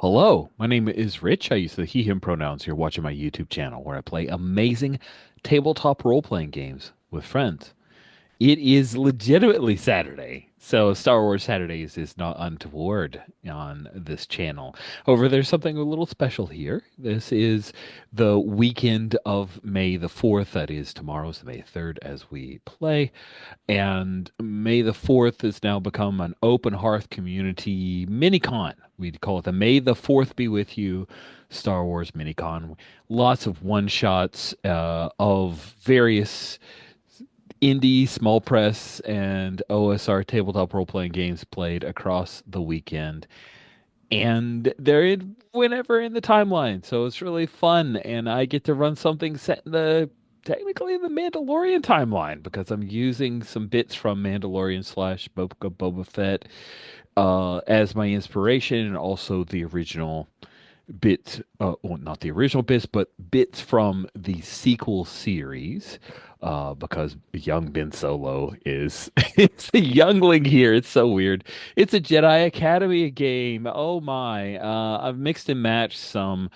Hello, my name is Rich. I use the he, him pronouns. You're watching my YouTube channel where I play amazing tabletop role-playing games with friends. It is legitimately Saturday, so Star Wars Saturdays is not untoward on this channel. However, there's something a little special here. This is the weekend of May the 4th. That is tomorrow's May 3rd as we play. And May the 4th has now become an open hearth community mini-con. We'd call it the May the 4th Be With You Star Wars mini-con. Lots of one-shots of various indie, small press, and OSR tabletop role-playing games played across the weekend. And they're in whenever in the timeline. So it's really fun. And I get to run something set in the technically the Mandalorian timeline because I'm using some bits from Mandalorian slash Boba Fett as my inspiration and also the original bits, well, not the original bits, but bits from the sequel series, because young Ben Solo is it's a youngling here. It's so weird. It's a Jedi Academy game. Oh my! I've mixed and matched some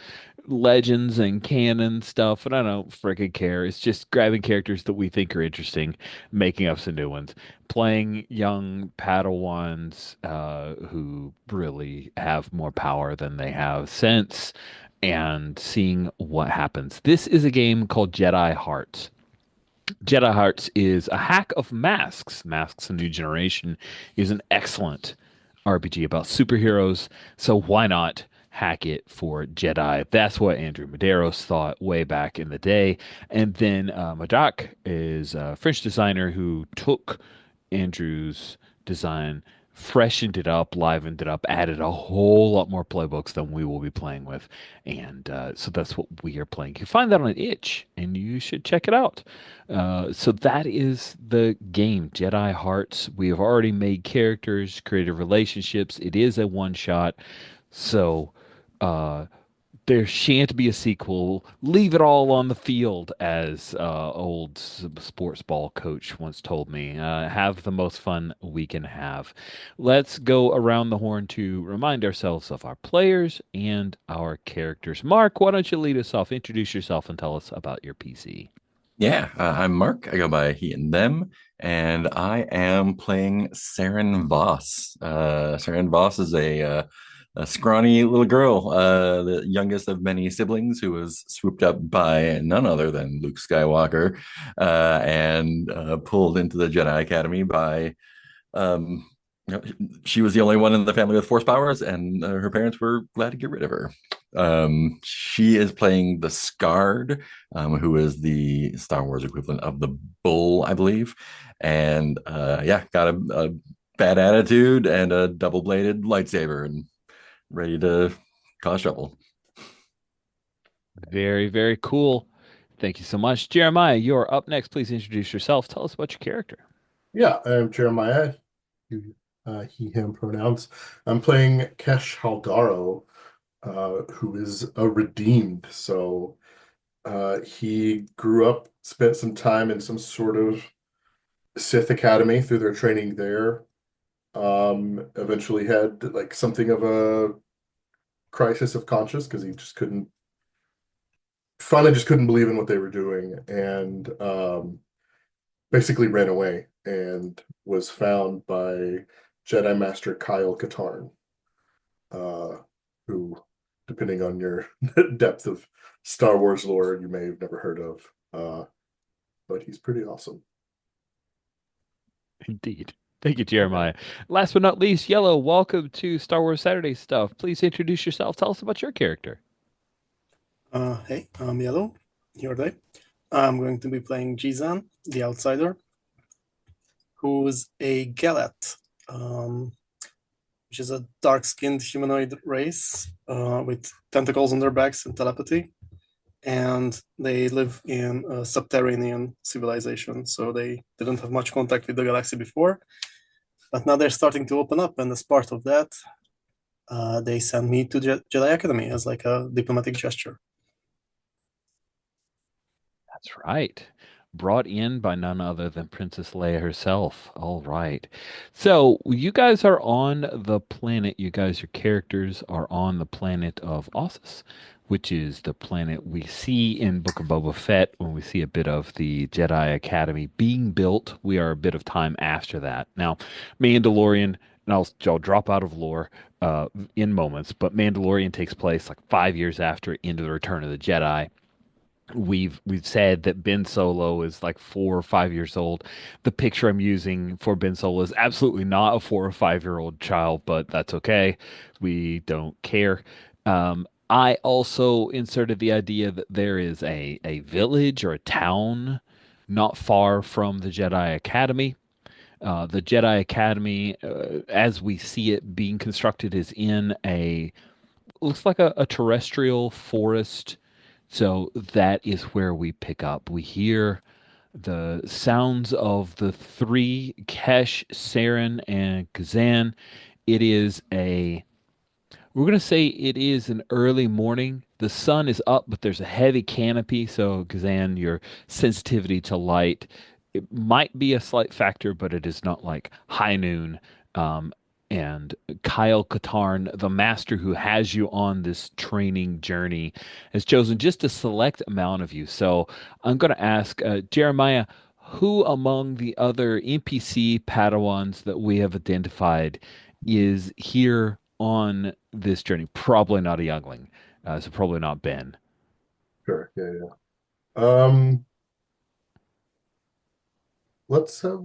legends and canon stuff, and I don't freaking care. It's just grabbing characters that we think are interesting, making up some new ones, playing young Padawans who really have more power than they have sense, and seeing what happens. This is a game called Jedi Hearts. Jedi Hearts is a hack of Masks. Masks: A New Generation is an excellent RPG about superheroes, so why not hack it for Jedi? That's what Andrew Medeiros thought way back in the day. And then Madak is a French designer who took Andrew's design, freshened it up, livened it up, added a whole lot more playbooks than we will be playing with. And so that's what we are playing. You can find that on itch, and you should check it out. So that is the game, Jedi Hearts. We have already made characters, created relationships. It is a one shot. So uh, there shan't be a sequel. Leave it all on the field, as old sports ball coach once told me. Have the most fun we can have. Let's go around the horn to remind ourselves of our players and our characters. Mark, why don't you lead us off? Introduce yourself and tell us about your PC. Yeah, I'm Mark. I go by he and them, and I am playing Saren Voss. Saren Voss is a scrawny little girl, the youngest of many siblings, who was swooped up by none other than Luke Skywalker, and pulled into the Jedi Academy by um, she was the only one in the family with force powers, and her parents were glad to get rid of her. She is playing the Scarred, who is the Star Wars equivalent of the Bull, I believe. And yeah, got a bad attitude and a double bladed lightsaber and ready to cause trouble. Very, very cool. Thank you so much. Jeremiah, you're up next. Please introduce yourself. Tell us about your character. Yeah, I'm Jeremiah. He, him pronouns. I'm playing Kesh Haldaro, who is a redeemed. So he grew up, spent some time in some sort of Sith Academy through their training there. Eventually had like something of a crisis of conscience because he just couldn't, finally just couldn't believe in what they were doing, and basically ran away and was found by Jedi Master Katarn, uh, who, depending on your depth of Star Wars lore, you may have never heard of. But he's pretty awesome. Indeed. Thank you, Jeremiah. Last but not least, Yellow, welcome to Star Wars Saturday Stuff. Please introduce yourself. Tell us about your character. Hey, I'm Yellow, here today. I'm going to be playing Jizan, the Outsider, who's a Galat, which is a dark-skinned humanoid race with tentacles on their backs and telepathy. And they live in a subterranean civilization, so they didn't have much contact with the galaxy before. But now they're starting to open up, and as part of that, they sent me to Jedi Academy as like a diplomatic gesture. That's right. brought in by none other than Princess Leia herself. All right. So you guys are on the planet, you guys, your characters are on the planet of Ossus, which is the planet we see in Book of Boba Fett when we see a bit of the Jedi Academy being built. We are a bit of time after that. Now, Mandalorian, and I'll drop out of lore in moments, but Mandalorian takes place like 5 years after Into the Return of the Jedi. We've said that Ben Solo is like 4 or 5 years old. The picture I'm using for Ben Solo is absolutely not a 4 or 5 year old child, but that's okay. We don't care. I also inserted the idea that there is a village or a town not far from the Jedi Academy. The Jedi Academy, as we see it being constructed, is in a looks like a terrestrial forest. So that is where we pick up. We hear the sounds of the three, Kesh, Saren, and Kazan. It is we're going to say it is an early morning. The sun is up, but there's a heavy canopy. So, Kazan, your sensitivity to light, it might be a slight factor, but it is not like high noon. Um, and Kyle Katarn, the master who has you on this training journey, has chosen just a select amount of you. So, I'm going to ask Jeremiah, who among the other NPC Padawans that we have identified is here on this journey? Probably not a youngling, so probably not Ben. Sure. Yeah, yeah. Let's have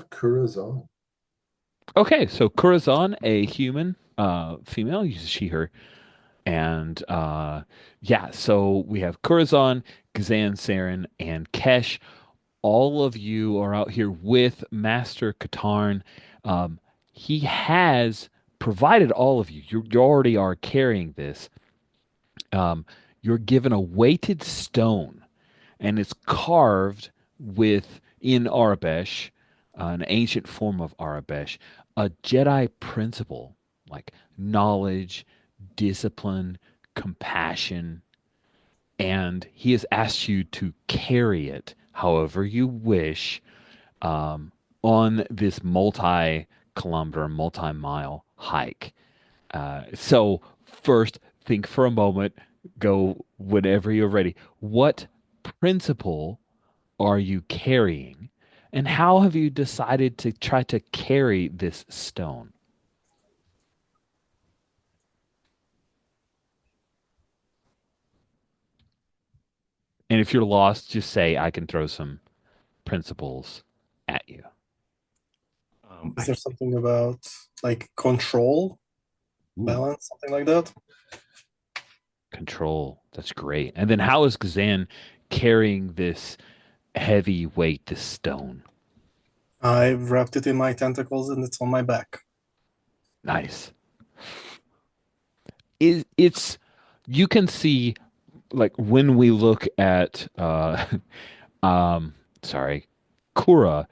Kurazan. Okay, so Corazon, a human, female, uses she, her. And yeah, so we have Corazon, Gazan, Saren, and Kesh. All of you are out here with Master Katarn. Um, he has provided all of you. You already are carrying this. Um, you're given a weighted stone, and it's carved with in Arabesh, an ancient form of Arabesh, a Jedi principle like knowledge, discipline, compassion, and he has asked you to carry it however you wish um, on this multi-kilometer, multi-mile hike. So first, think for a moment, go whenever you're ready. What principle are you carrying, and how have you decided to try to carry this stone? And if you're lost, just say, I can throw some principles at you. Is there something about like control, Ooh. balance, something like that? Control. That's great. And then how is Kazan carrying this heavy weight, this stone? I've wrapped it in my tentacles and it's on my back. Nice. It's you can see like when we look at um sorry, Kura,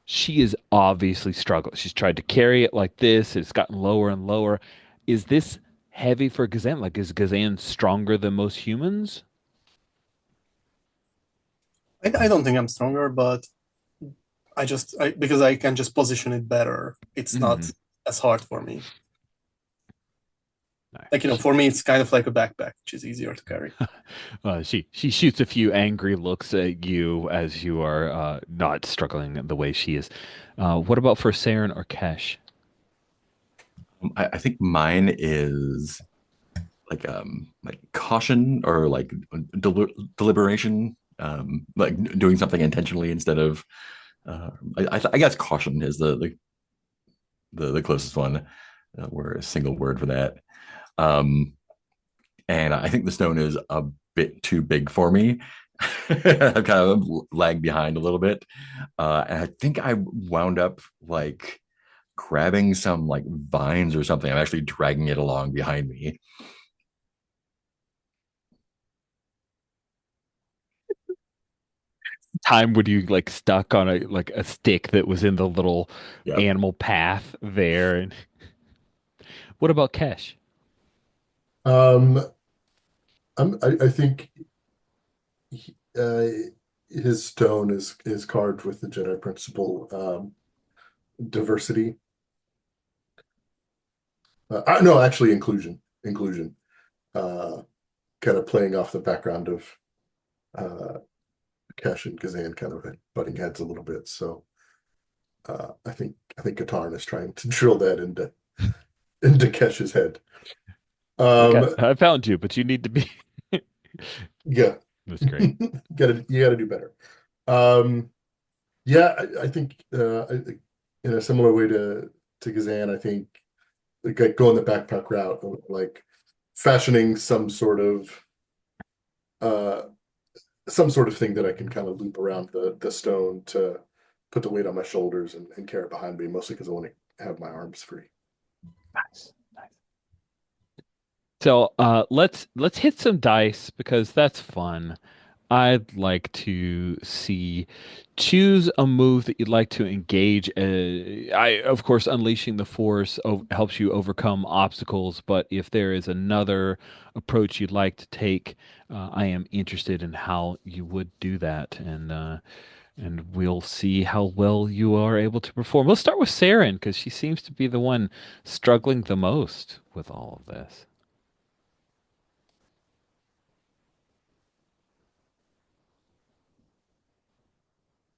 she is obviously struggled. She's tried to carry it like this, it's gotten lower and lower. Is this heavy for Gazan? Like is Gazan stronger than most humans? I don't think I'm stronger, but because I can just position it better, it's Hmm. not as hard for me. Like, Nice. for me, it's kind of like a backpack, which is easier to carry. She shoots a few angry looks at you as you are not struggling the way she is. What about for Saren or Kesh? I think mine is like caution or like deliberation, like doing something intentionally instead of I guess caution is the closest one, or a single word for that. Um, and I think the stone is a bit too big for me. I've kind of lagged behind a little bit, and I think I wound up like grabbing some like vines or something. I'm actually dragging it along behind me. Time would you like stuck on a like a stick that was in the little Yep. animal path there? And what about Kesh? Um, I think uh, his stone is carved with the Jedi principle, diversity. No, actually, inclusion. Uh, Kind of playing off the background of uh, Kesh and Kazan kind of butting heads a little bit. So I think Katarn is trying to drill that into Kesh's head. Okay, Um, I found you, but you need to be. yeah, That's great. you gotta do better. Um, yeah, I think in a similar way to Kazan, I think like going the backpack route, like fashioning uh some sort of thing that I can kind of loop around the stone to put the weight on my shoulders and carry it behind me, mostly because I want to have my arms free. Nice. Nice. So let's hit some dice because that's fun. I'd like to see choose a move that you'd like to engage. Of course, unleashing the force helps you overcome obstacles, but if there is another approach you'd like to take, I am interested in how you would do that, and we'll see how well you are able to perform. We'll start with Saren because she seems to be the one struggling the most with all of this.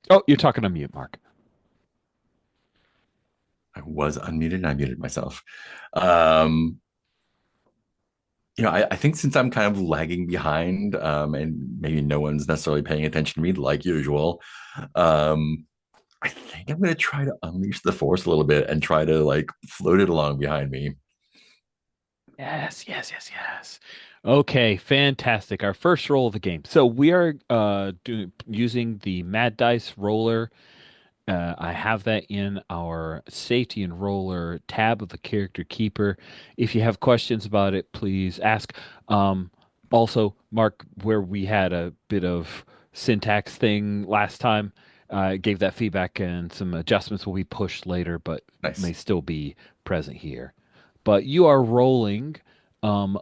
Oh, you're talking on mute, Mark. I was unmuted and I muted myself. Um, I think since I'm kind of lagging behind, and maybe no one's necessarily paying attention to me like usual, um, I think I'm going to try to unleash the force a little bit and try to like float it along behind me. Yes, yes, yes, yes. Okay, fantastic. Our first roll of the game. So we are using the Mad Dice roller. I have that in our safety and roller tab of the character keeper. If you have questions about it, please ask. Um, Also, Mark, where we had a bit of syntax thing last time, gave that feedback and some adjustments will be pushed later, but may Nice. still be present here. But you are rolling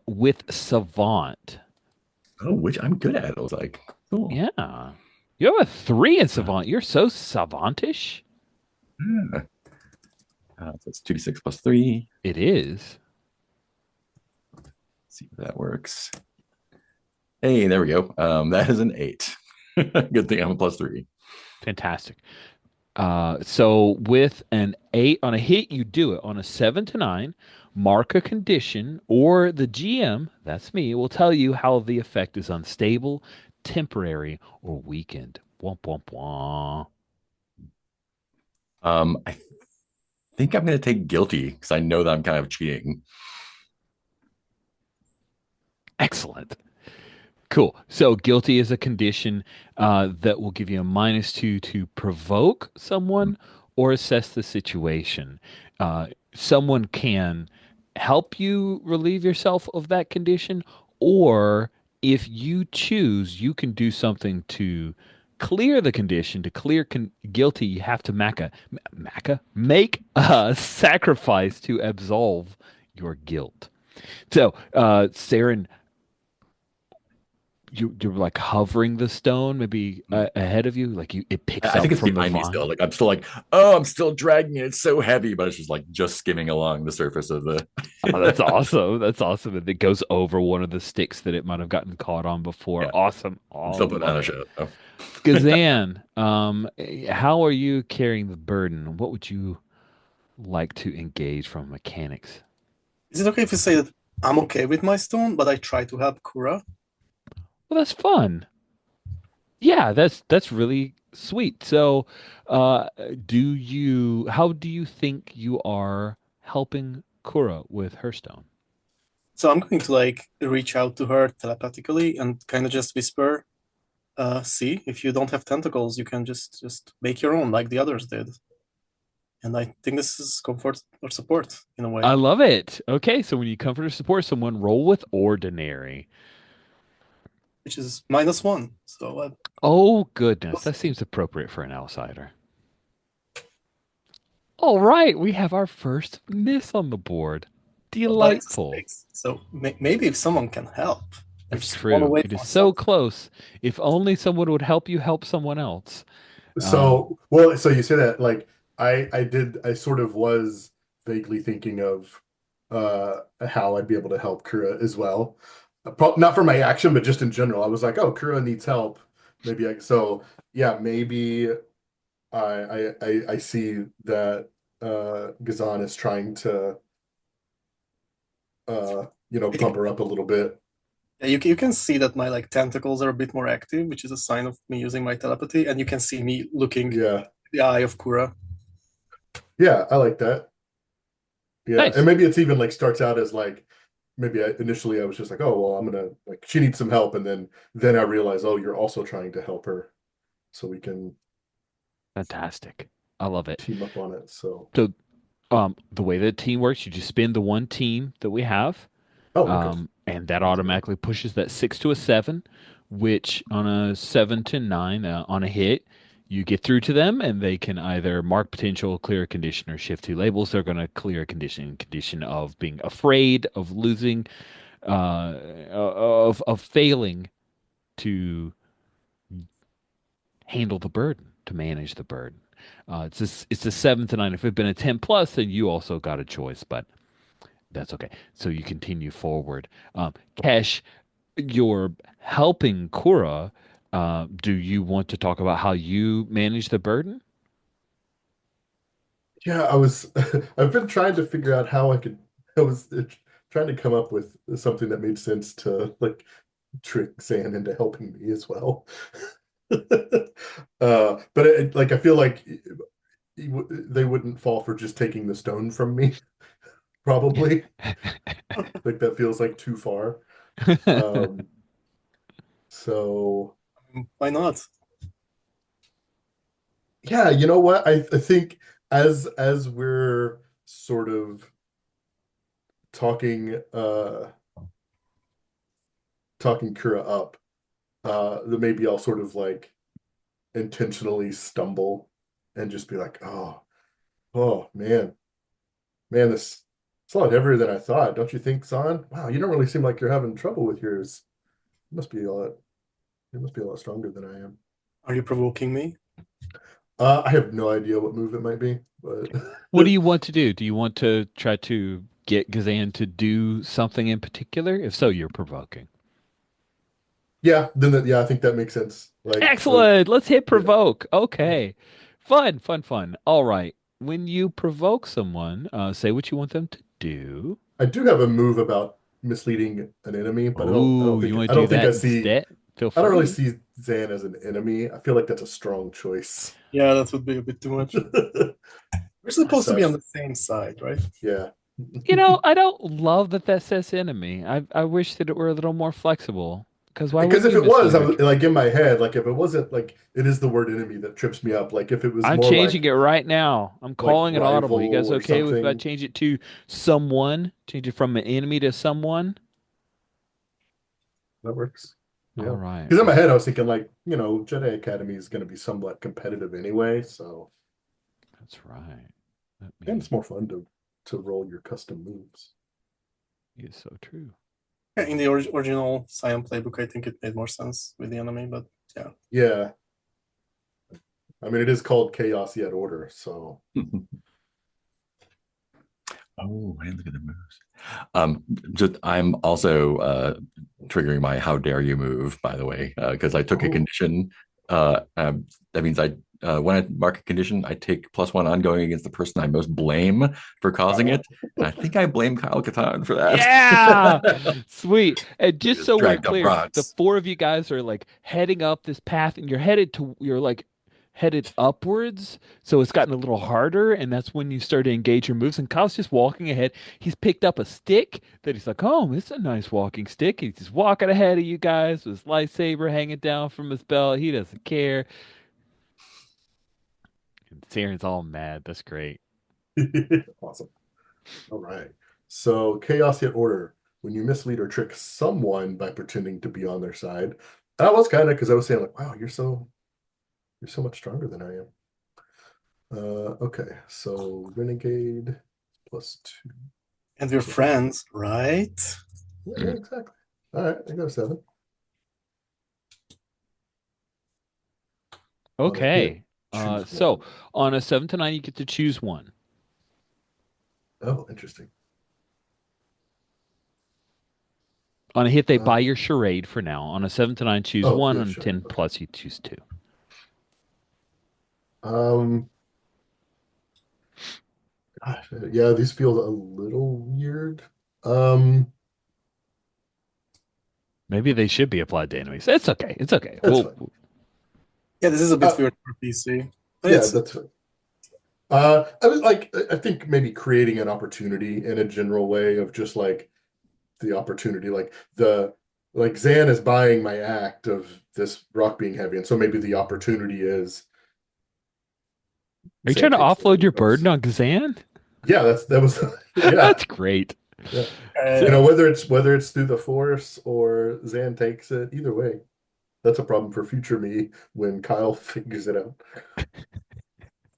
with Savant. Oh, which I'm good at. I was like, cool. Yeah. You have a 3 in Uh, Savant. You're so savantish. yeah. So it's 2d6 plus 3. It is. See if that works. Hey, there we go. That is an 8. Good thing I'm a plus 3. Fantastic. So with an 8 on a hit, you do it. On a 7 to 9, mark a condition, or the GM, that's me, will tell you how the effect is unstable, temporary, or weakened. Womp womp womp. I think I'm going to take guilty because I know that I'm kind of cheating. Excellent. Cool. So guilty is a condition that will give you a -2 to provoke someone or assess the situation. Someone can help you relieve yourself of that condition, or if you choose, you can do something to clear the condition. To clear guilty, you have to make a sacrifice to absolve your guilt. So, Saren, you're like hovering the stone maybe ahead of you, like it picks I up think it's from the behind me vine. still. Like I'm still like, oh, I'm still dragging it. It's so heavy, but it's just like just skimming along the surface of the. Oh, that's awesome. That's awesome. And it goes over one of the sticks that it might have gotten caught on before. Yeah, Awesome. I'm Oh, still putting on love a it. show. So. Gazan, how are you carrying the burden? What would you like to engage from mechanics? Is it okay if you say that I'm okay with my stone, but I try to help Kura? Well, that's fun. Yeah, that's really sweet. So, uh, how do you think you are helping Kura with her stone? So I'm going to like reach out to her telepathically and kind of just whisper, see, if you don't have tentacles, you can just make your own like the others did. And I think this is comfort or support in a I way, love it. Okay, so when you comfort or support someone, roll with ordinary. which is -1. So Oh goodness, that seems appropriate for an outsider. All right, we have our first miss on the board. but it's Delightful. 6. So maybe if someone can help. You're That's just one true. away It from is a so salt. close. If only someone would help you help someone else. Um, So, well, so you say that like I sort of was vaguely thinking of how I'd be able to help Kura as well. Not for my action, but just in general. I was like, oh, Kura needs help. Maybe so yeah, maybe I see that Gazan is trying to pump her up a little bit. Yeah, you can see that my like tentacles are a bit more active, which is a sign of me using my telepathy, and you can see me looking Yeah. the eye of Kura. Yeah, I like that. Yeah, and nice. maybe it's even like starts out as like maybe initially I was just like, oh well, I'm gonna like she needs some help, and then I realize, oh, you're also trying to help her, so we can Fantastic. I love it. team up on it. So So, the way that team works, you just spin the one team that we have, oh okay, and that easy enough. automatically pushes that 6 to a 7, which on a 7 to 9, on a hit, you get through to them, and they can either mark potential, clear a condition, or shift 2 labels. They're going to clear a condition of being afraid of losing, of failing to handle the burden, to manage the burden. It's a 7 to 9. If it had been a 10 plus, then you also got a choice, but that's okay. So you continue forward. Kesh, you're helping Kura. Do you want to talk about how you manage the burden? Yeah, I was I've been trying to figure out how I could. I was trying to come up with something that made sense to like trick Zan into helping me as well. But like I feel like they wouldn't fall for just taking the stone from me, probably. Like that feels like too far. Um, so Why not? yeah, you know what? I think as we're sort of talking talking Kira up, then maybe I'll sort of like intentionally stumble and just be like, oh man, this it's a lot heavier than I thought. Don't you think, San? Wow, you don't really seem like you're having trouble with yours. You must be a lot you must be a lot stronger than I am. Are you provoking me? I have no idea what move it might be, but What do you want to do? Do you want to try to get Gazan to do something in particular? If so, you're provoking. yeah, yeah, I think that makes sense. Like, Excellent. Let's hit yeah, provoke. Okay. Fun, fun, fun. All right. When you provoke someone, say what you want them to do. I do have a move about misleading an enemy, but Oh, you want I to do don't think that instead? Feel I don't really free. see Zan as an enemy. I feel like that's a strong choice. Yeah, that would be a bit too much. We're supposed to be So on the same side, right? yeah, I don't love that that says enemy. I wish that it were a little more flexible. Because why because wouldn't if you it was, mislead I her? was like in my head, like if it wasn't like it is the word enemy that trips me up. Like if it was I'm more changing it right now. I'm like calling it audible. You rival guys or okay with if I something, change it to someone? Change it from an enemy to someone? that works. All Yeah, right. because in my head I was thinking like Jedi Academy is going to be somewhat competitive anyway, so That's right. Let and me. it's more fun to roll your custom moves. It's so true. Yeah, in the original Scion playbook, I think it made more sense with the enemy, but yeah. Yeah, I mean it is called Chaos Yet Order, so Oh, man, look at the moves. Just I'm also triggering my "How dare you" move, by the way, because I took a oh, condition. That means when I mark a condition, I take +1 ongoing against the person I most blame for causing wow. it, and I think I blame Kyle Katarn for that. Yeah, sweet. And just Just so we're dragged up clear, the rocks. four of you guys are like heading up this path, and you're like headed upwards. So it's gotten a little harder, and that's when you start to engage your moves. And Kyle's just walking ahead. He's picked up a stick that he's like, "Oh, it's a nice walking stick." He's just walking ahead of you guys with his lightsaber hanging down from his belt. He doesn't care. And Saren's all mad. That's great. Awesome. All right. So Chaos Yet Order. When you mislead or trick someone by pretending to be on their side. That was kind of because I was saying like, wow, you're so much stronger than I am. Okay, so Renegade +2. And we're So, friends, right? yeah, Mm. exactly. All right, I got a 7 on a hit. Okay. Choose So one. on a 7 to 9, you get to choose one. Oh, interesting. On a hit, they Uh, buy your charade for now. On a 7 to 9, choose oh, one. yeah, On a sure. 10 Okay. plus, you choose two. Um, Gosh, yeah, these feel a little weird. Um, Maybe they should be applied to enemies. It's okay. It's okay. that's fine. Yeah, this is a bit Uh, weird for PC, but yeah, it's that's fine. I was like, I think maybe creating an opportunity in a general way of just like the opportunity, like Zan is buying my act of this rock being heavy, and so maybe the opportunity is Are you Zan trying to takes the offload lead. your burden on Gazan? Yeah, that was yeah, That's great. yeah. So, Whether it's through the Force or Zan takes it, either way, that's a problem for future me when Kyle figures it out.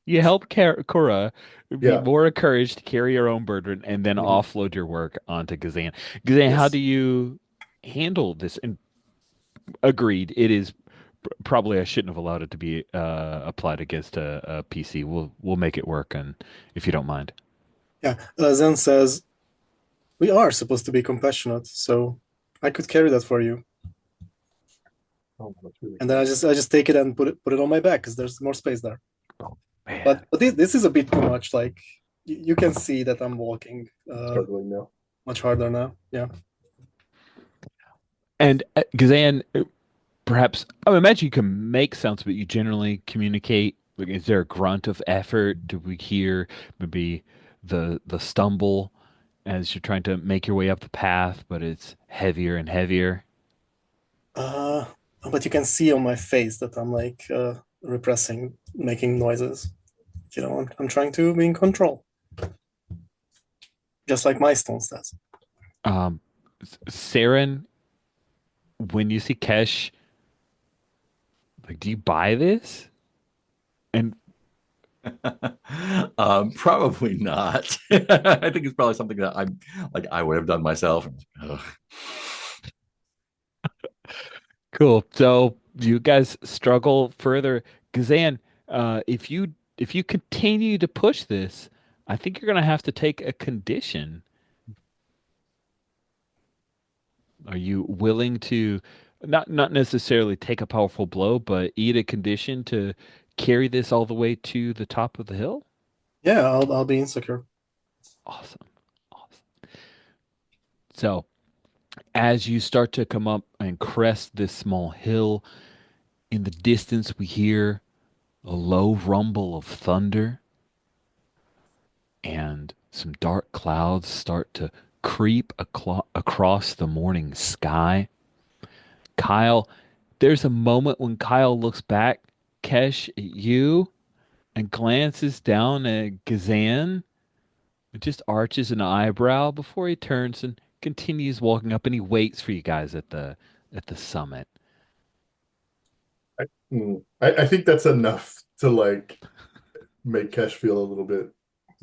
you help Korra be Yeah. more encouraged to carry your own burden and then Mhm. offload your work onto Gazan. Gazan, how do Yes. you handle this? And agreed, it is probably I shouldn't have allowed it to be applied against a PC. We'll make it work, and if you don't mind. yeah. Zen says we are supposed to be compassionate, so I could carry that for you. Oh, that's really And then cool. I just take it and put it on my back because there's more space there. Oh But man. this is a bit too much. Like you can see that I'm walking Struggling now. much harder now. Yeah. And Gazan, perhaps I would imagine you can make sounds, but you generally communicate. Like, is there a grunt of effort? Do we hear maybe the stumble as you're trying to make your way up the path, but it's heavier and heavier? Uh, but you can see on my face that I'm like repressing, making noises. You know, I'm trying to be in control, just like my stone does. Saren, when you see Kesh, like, do you buy this? And Probably not. I think it's probably something that I would have done myself. Ugh. cool. So you guys struggle further. Gazan, if you continue to push this, I think you're gonna have to take a condition. Are you willing to not necessarily take a powerful blow, but eat a condition to carry this all the way to the top of the hill? Yeah, I'll be insecure. Awesome. Awesome. So as you start to come up and crest this small hill, in the distance we hear a low rumble of thunder, and some dark clouds start to creep across the morning sky. Kyle, there's a moment when Kyle looks back, Kesh, at you and glances down at Gazan. It just arches an eyebrow before he turns and continues walking up, and he waits for you guys at the summit. I think that's enough to like make Kesh feel a little bit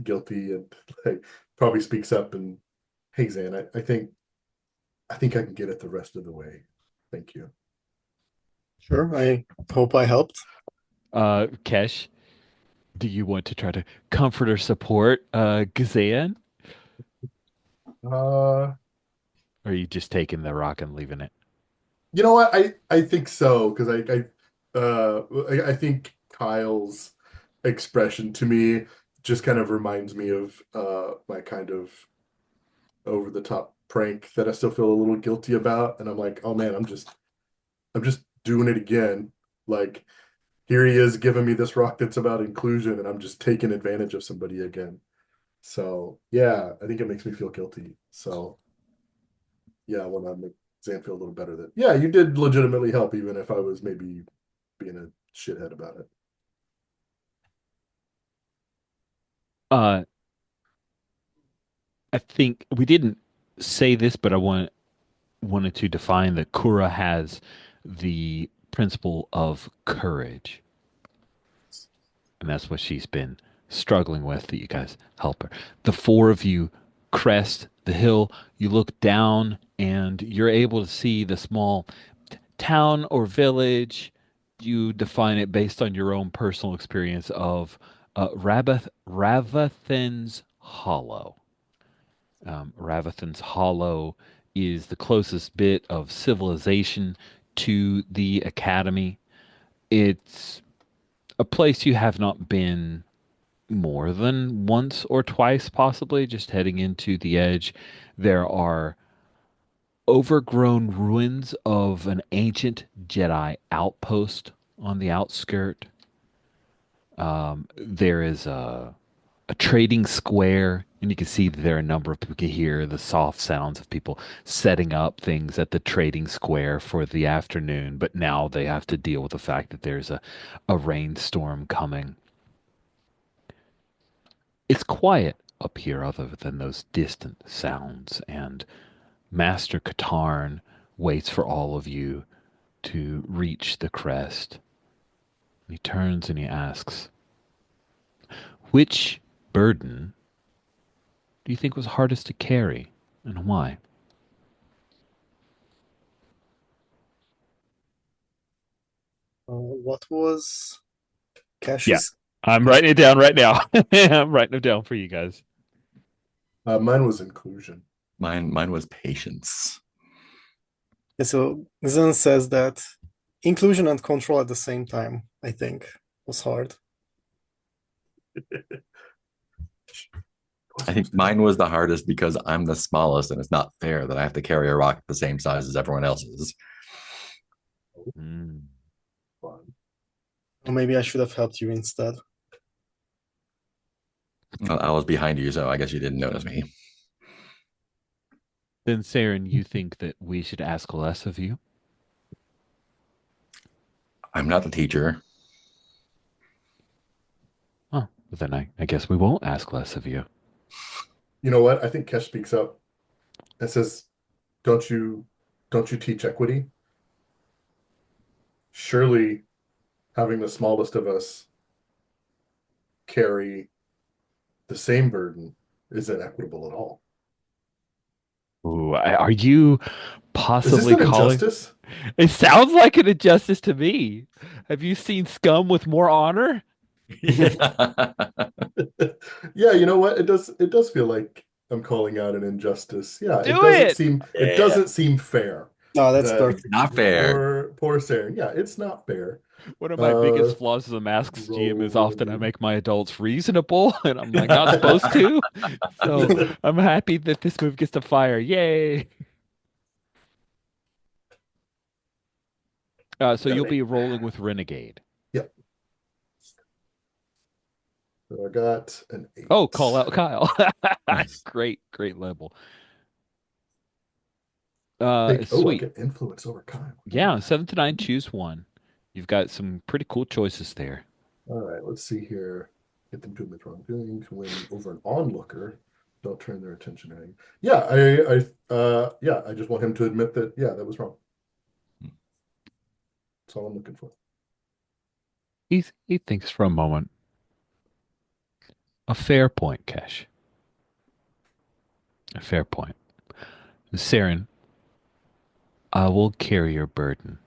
guilty and like probably speaks up and hey Zan, I think I can get it the rest of the way. Thank you. Sure, I hope I helped. Kesh, do you want to try to comfort or support Gazan? Uh Or are you just taking the rock and leaving it? you know what? I think so because I think Kyle's expression to me just kind of reminds me of my kind of over the top prank that I still feel a little guilty about. And I'm like, oh man, I'm just doing it again. Like here he is giving me this rock that's about inclusion, and I'm just taking advantage of somebody again. So yeah, I think it makes me feel guilty. So yeah, I want to make Zan feel a little better that yeah, you did legitimately help, even if I was maybe being a shithead about it. Uh, I think we didn't say this, but wanted to define that Kura has the principle of courage, and that's what she's been struggling with. That you guys help her. The four of you crest the hill. You look down and you're able to see the small town or village. You define it based on your own personal experience of Ravathan's Hollow. Ravathan's Hollow is the closest bit of civilization to the Academy. It's a place you have not been more than once or twice, possibly, just heading into the edge. There are overgrown ruins of an ancient Jedi outpost on the outskirt. There is a trading square, and you can see that there are a number of people. You can hear the soft sounds of people setting up things at the trading square for the afternoon, but now they have to deal with the fact that there's a rainstorm coming. It's quiet up here other than those distant sounds, and Master Katarn waits for all of you to reach the crest. He turns and he asks, which burden do you think was hardest to carry, and why? What was Yeah, Cash's? I'm writing it down right now. I'm writing it down for you guys. Mine was inclusion. Mine was patience. Yeah, so Zen says that inclusion and control at the same time, I think, was hard. I think mine was the hardest because I'm the smallest, and it's not fair that I have to carry a rock the same size as everyone else's. Mm. Fun. Or maybe I should have helped you instead. Well, I was behind you, so I guess you didn't notice me. Then, Saren, you think that we should ask less of you? I'm not the teacher. Oh, then I guess we won't ask less of you. You know what? I think Kesh speaks up and says, don't you teach equity? Surely having the smallest of us carry the same burden isn't equitable at all. Ooh, are you Is this possibly an calling? injustice? It sounds like an injustice to me. Have you seen scum with more honor? Yeah, you know what? It does feel like I'm calling out an injustice. Yeah, it Do doesn't it. seem it Yeah. doesn't seem fair No, that's that perfect. Not fair. poor Saren. Yeah, it's not fair. One of my Uh biggest flaws as a Masks GM is often I rolling. make my adults reasonable, and I'm like not supposed to. So I'm happy that this move gets to fire. Yay! So Got you'll an be 8. rolling with Renegade. Yep. So I got an Oh, 8. call out Kyle. Nice. Great level. I Sweet. get influence over Kyle. Yeah, 7 to 9, choose one. You've got some pretty cool choices there. All right, let's see here. Get them to admit wrongdoing to win over an onlooker. Don't turn their attention to anything. Yeah, I just want him to admit that, yeah, that was wrong. That's all I'm looking for. He thinks for a moment. A fair point, Kesh. A fair point. Saren, I will carry your burden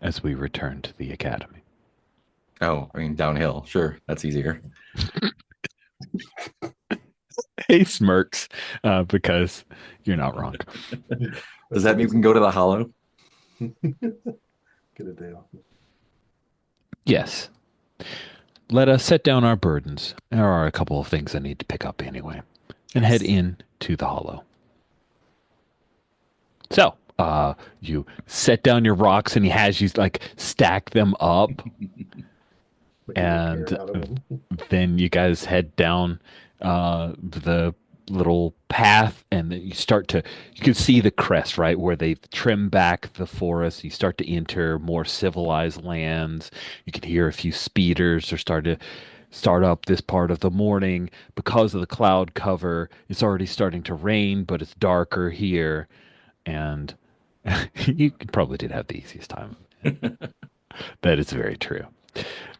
as we return to the academy. Oh, I mean, downhill. Sure, that's easier. He smirks because you're not wrong. Does that mean we can go to the hollow? Get a day off. Yes. Let us set down our burdens. There are a couple of things I need to pick up anyway, and head in to the hollow. So, you set down your rocks, and he has you like stack them up, and then you guys head down the little path, and then you can see the crest, right, where they've trimmed back the forest. You start to enter more civilized lands. You can hear a few speeders are starting to start up this part of the morning. Because of the cloud cover, it's already starting to rain, but it's darker here, and you probably did have the easiest time. That is very true.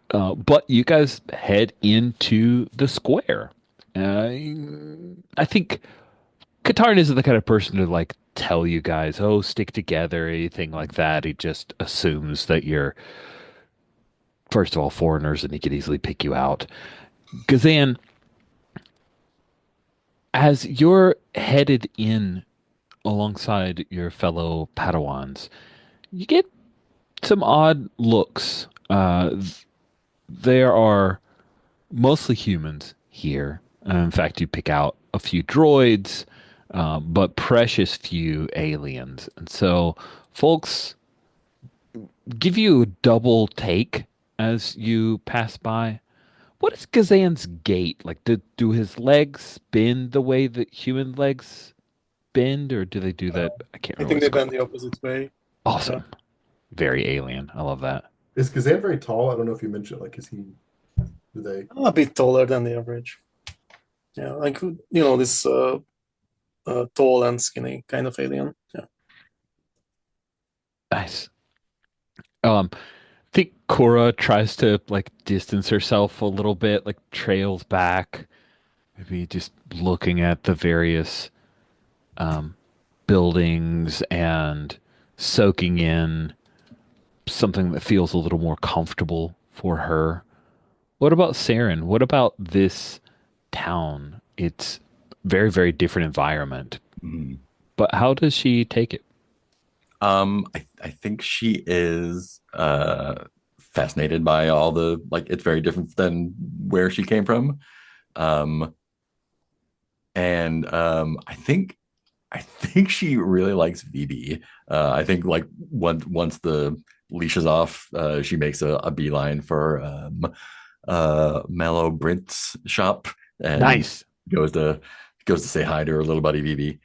But you guys head into the square. I think Katarn isn't the kind of person to like tell you guys, "Oh, stick together," or anything like that. He just assumes that you're first of all foreigners and he could easily pick you out. Gazan, as you're headed in alongside your fellow Padawans, you get some odd looks. There are mostly humans here. In fact, you pick out a few droids, but precious few aliens. And so, folks give you a double take as you pass by. What is Gazan's gait? Like, do his legs bend the way that human legs bend, or do they do that? I can't I remember think what it's they bend called. the opposite way. Yeah. Awesome. Very alien. I love that. Is Kazan very tall? I don't know if you mentioned, like, is he, do they? A bit taller than the average. Yeah, like this tall and skinny kind of alien. Yeah. Nice. I think Cora tries to like distance herself a little bit, like trails back, maybe just looking at the various um, buildings and soaking in something that feels a little more comfortable for her. What about Saren? What about this town? It's very, very different environment, Mhm. but how does she take it? I think she is fascinated by all the like it's very different than where she came from. Um, and I think she really likes VB. I think like once the leash is off, she makes a beeline for Mellow Brent's shop and Nice. goes to goes to say hi to her little buddy VB.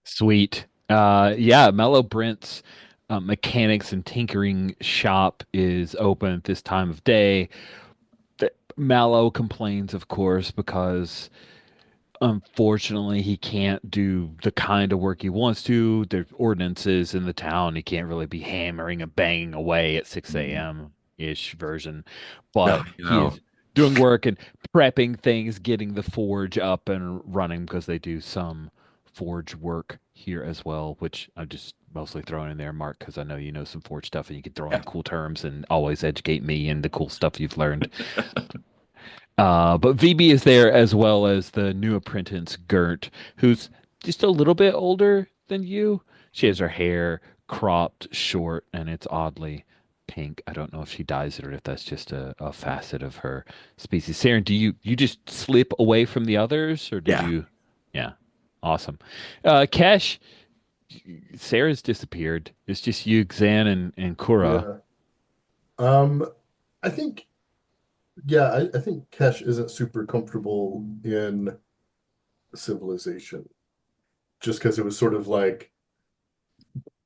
Sweet. Yeah, Mellow Brent's mechanics and tinkering shop is open at this time of day. Mallow complains, of course, because unfortunately he can't do the kind of work he wants to. There's ordinances in the town. He can't really be hammering and banging away at 6 a.m. ish version, Oh, but you he know, is doing work and prepping things, getting the forge up and running because they do some forge work here as well, which I'm just mostly throwing in there, Mark, because I know you know some forge stuff and you can throw in yeah. cool terms and always educate me in the cool stuff you've learned. But VB is there as well as the new apprentice Gert, who's just a little bit older than you. She has her hair cropped short and it's oddly pink. I don't know if she dyes it or if that's just a facet of her species. Saren, do you just slip away from the others or did Yeah. you? Yeah, awesome. Kesh, Sarah's disappeared. It's just you, Xan, and Kura. Yeah. Um, I think, yeah, I think Kesh isn't super comfortable in civilization just because it was sort of like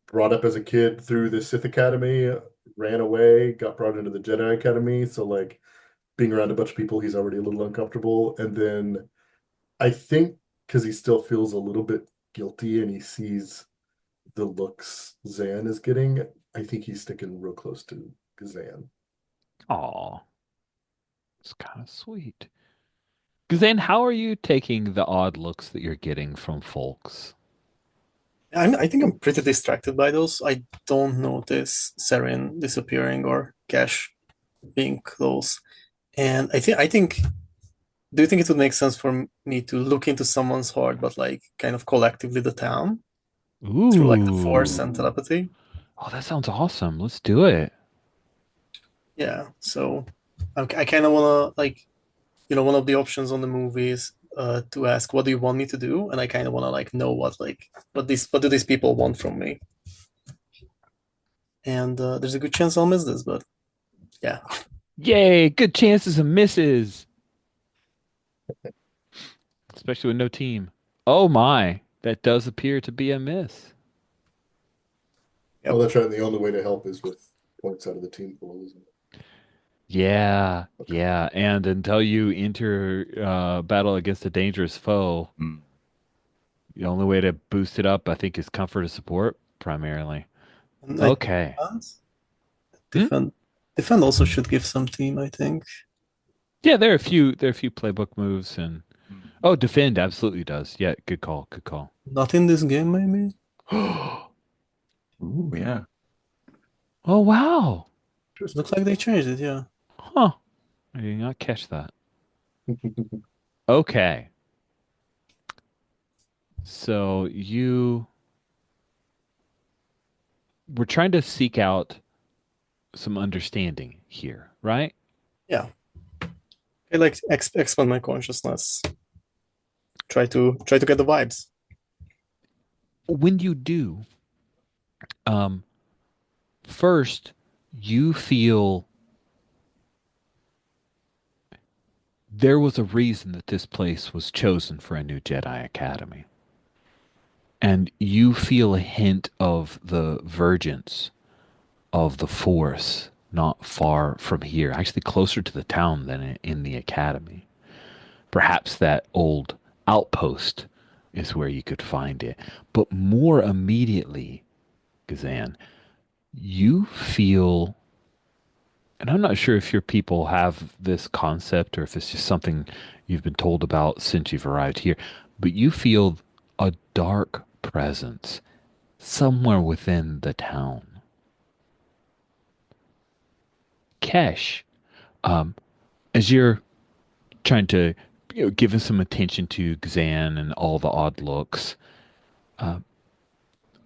brought up as a kid through the Sith Academy, ran away, got brought into the Jedi Academy. So, like, being around a bunch of people, he's already a little uncomfortable. And then I think because he still feels a little bit guilty and he sees the looks Zan is getting, I think he's sticking real close to Zan. Aw, it's kind of sweet. Xan, how are you taking the odd looks that you're getting from folks? I think I'm pretty distracted by those. I don't notice Saren disappearing or Cash being close. And I think do you think it would make sense for me to look into someone's heart, but like kind of collectively the town through like the force and Ooh. telepathy? Oh, that sounds awesome. Let's do it. Yeah. So I kind of wanna like one of the options on the movie is to ask what do you want me to do, and I kind of wanna like know what do these people want from me, and there's a good chance I'll miss this, but yeah. Yay, good chances of misses, especially with no team. Oh my, that does appear to be a miss. Oh, Yep. that's right. And the only way to help is with points out of the team pool, isn't it? Yeah, Okay. yeah. And until you enter battle against a dangerous foe, Mm. the only way to boost it up, I think, is comfort and support primarily. And I Okay. Hmm? defend defend also should give some team, I think. Yeah, there are a few playbook moves and Oh, defend absolutely does. Yeah, good call. Good call. Not in this game, maybe? Ooh, yeah. Oh, wow. Looks Interesting. like they changed it, yeah. Huh. I did not catch that. Okay. So you were trying to seek out some understanding here, right? Yeah. I like expand my consciousness. Try to get the vibes. When you do, um, first you feel there was a reason that this place was chosen for a new Jedi Academy. And you feel a hint of the vergence of the Force not far from here, actually closer to the town than in the Academy. Perhaps that old outpost is where you could find it. But more immediately, Gazan, you feel, and I'm not sure if your people have this concept or if it's just something you've been told about since you've arrived here, but you feel a dark presence somewhere within the town. Kesh, um, as you're trying to give us some attention to Xan and all the odd looks,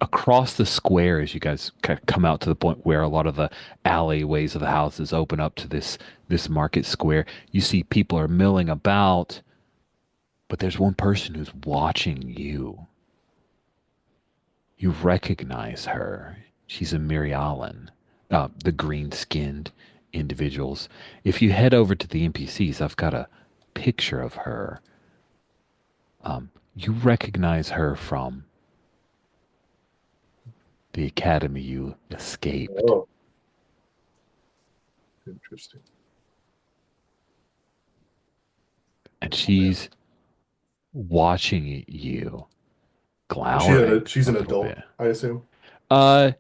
across the square as you guys kind of come out to the point where a lot of the alleyways of the houses open up to this market square, you see people are milling about, but there's one person who's watching you. You recognize her. She's a Mirialan, the green-skinned individuals. If you head over to the NPCs, I've got a picture of her. You recognize her from the academy you escaped. Oh, interesting. And Oh man. she's watching you, Is glowering she's a an little adult, bit. I assume. Uh,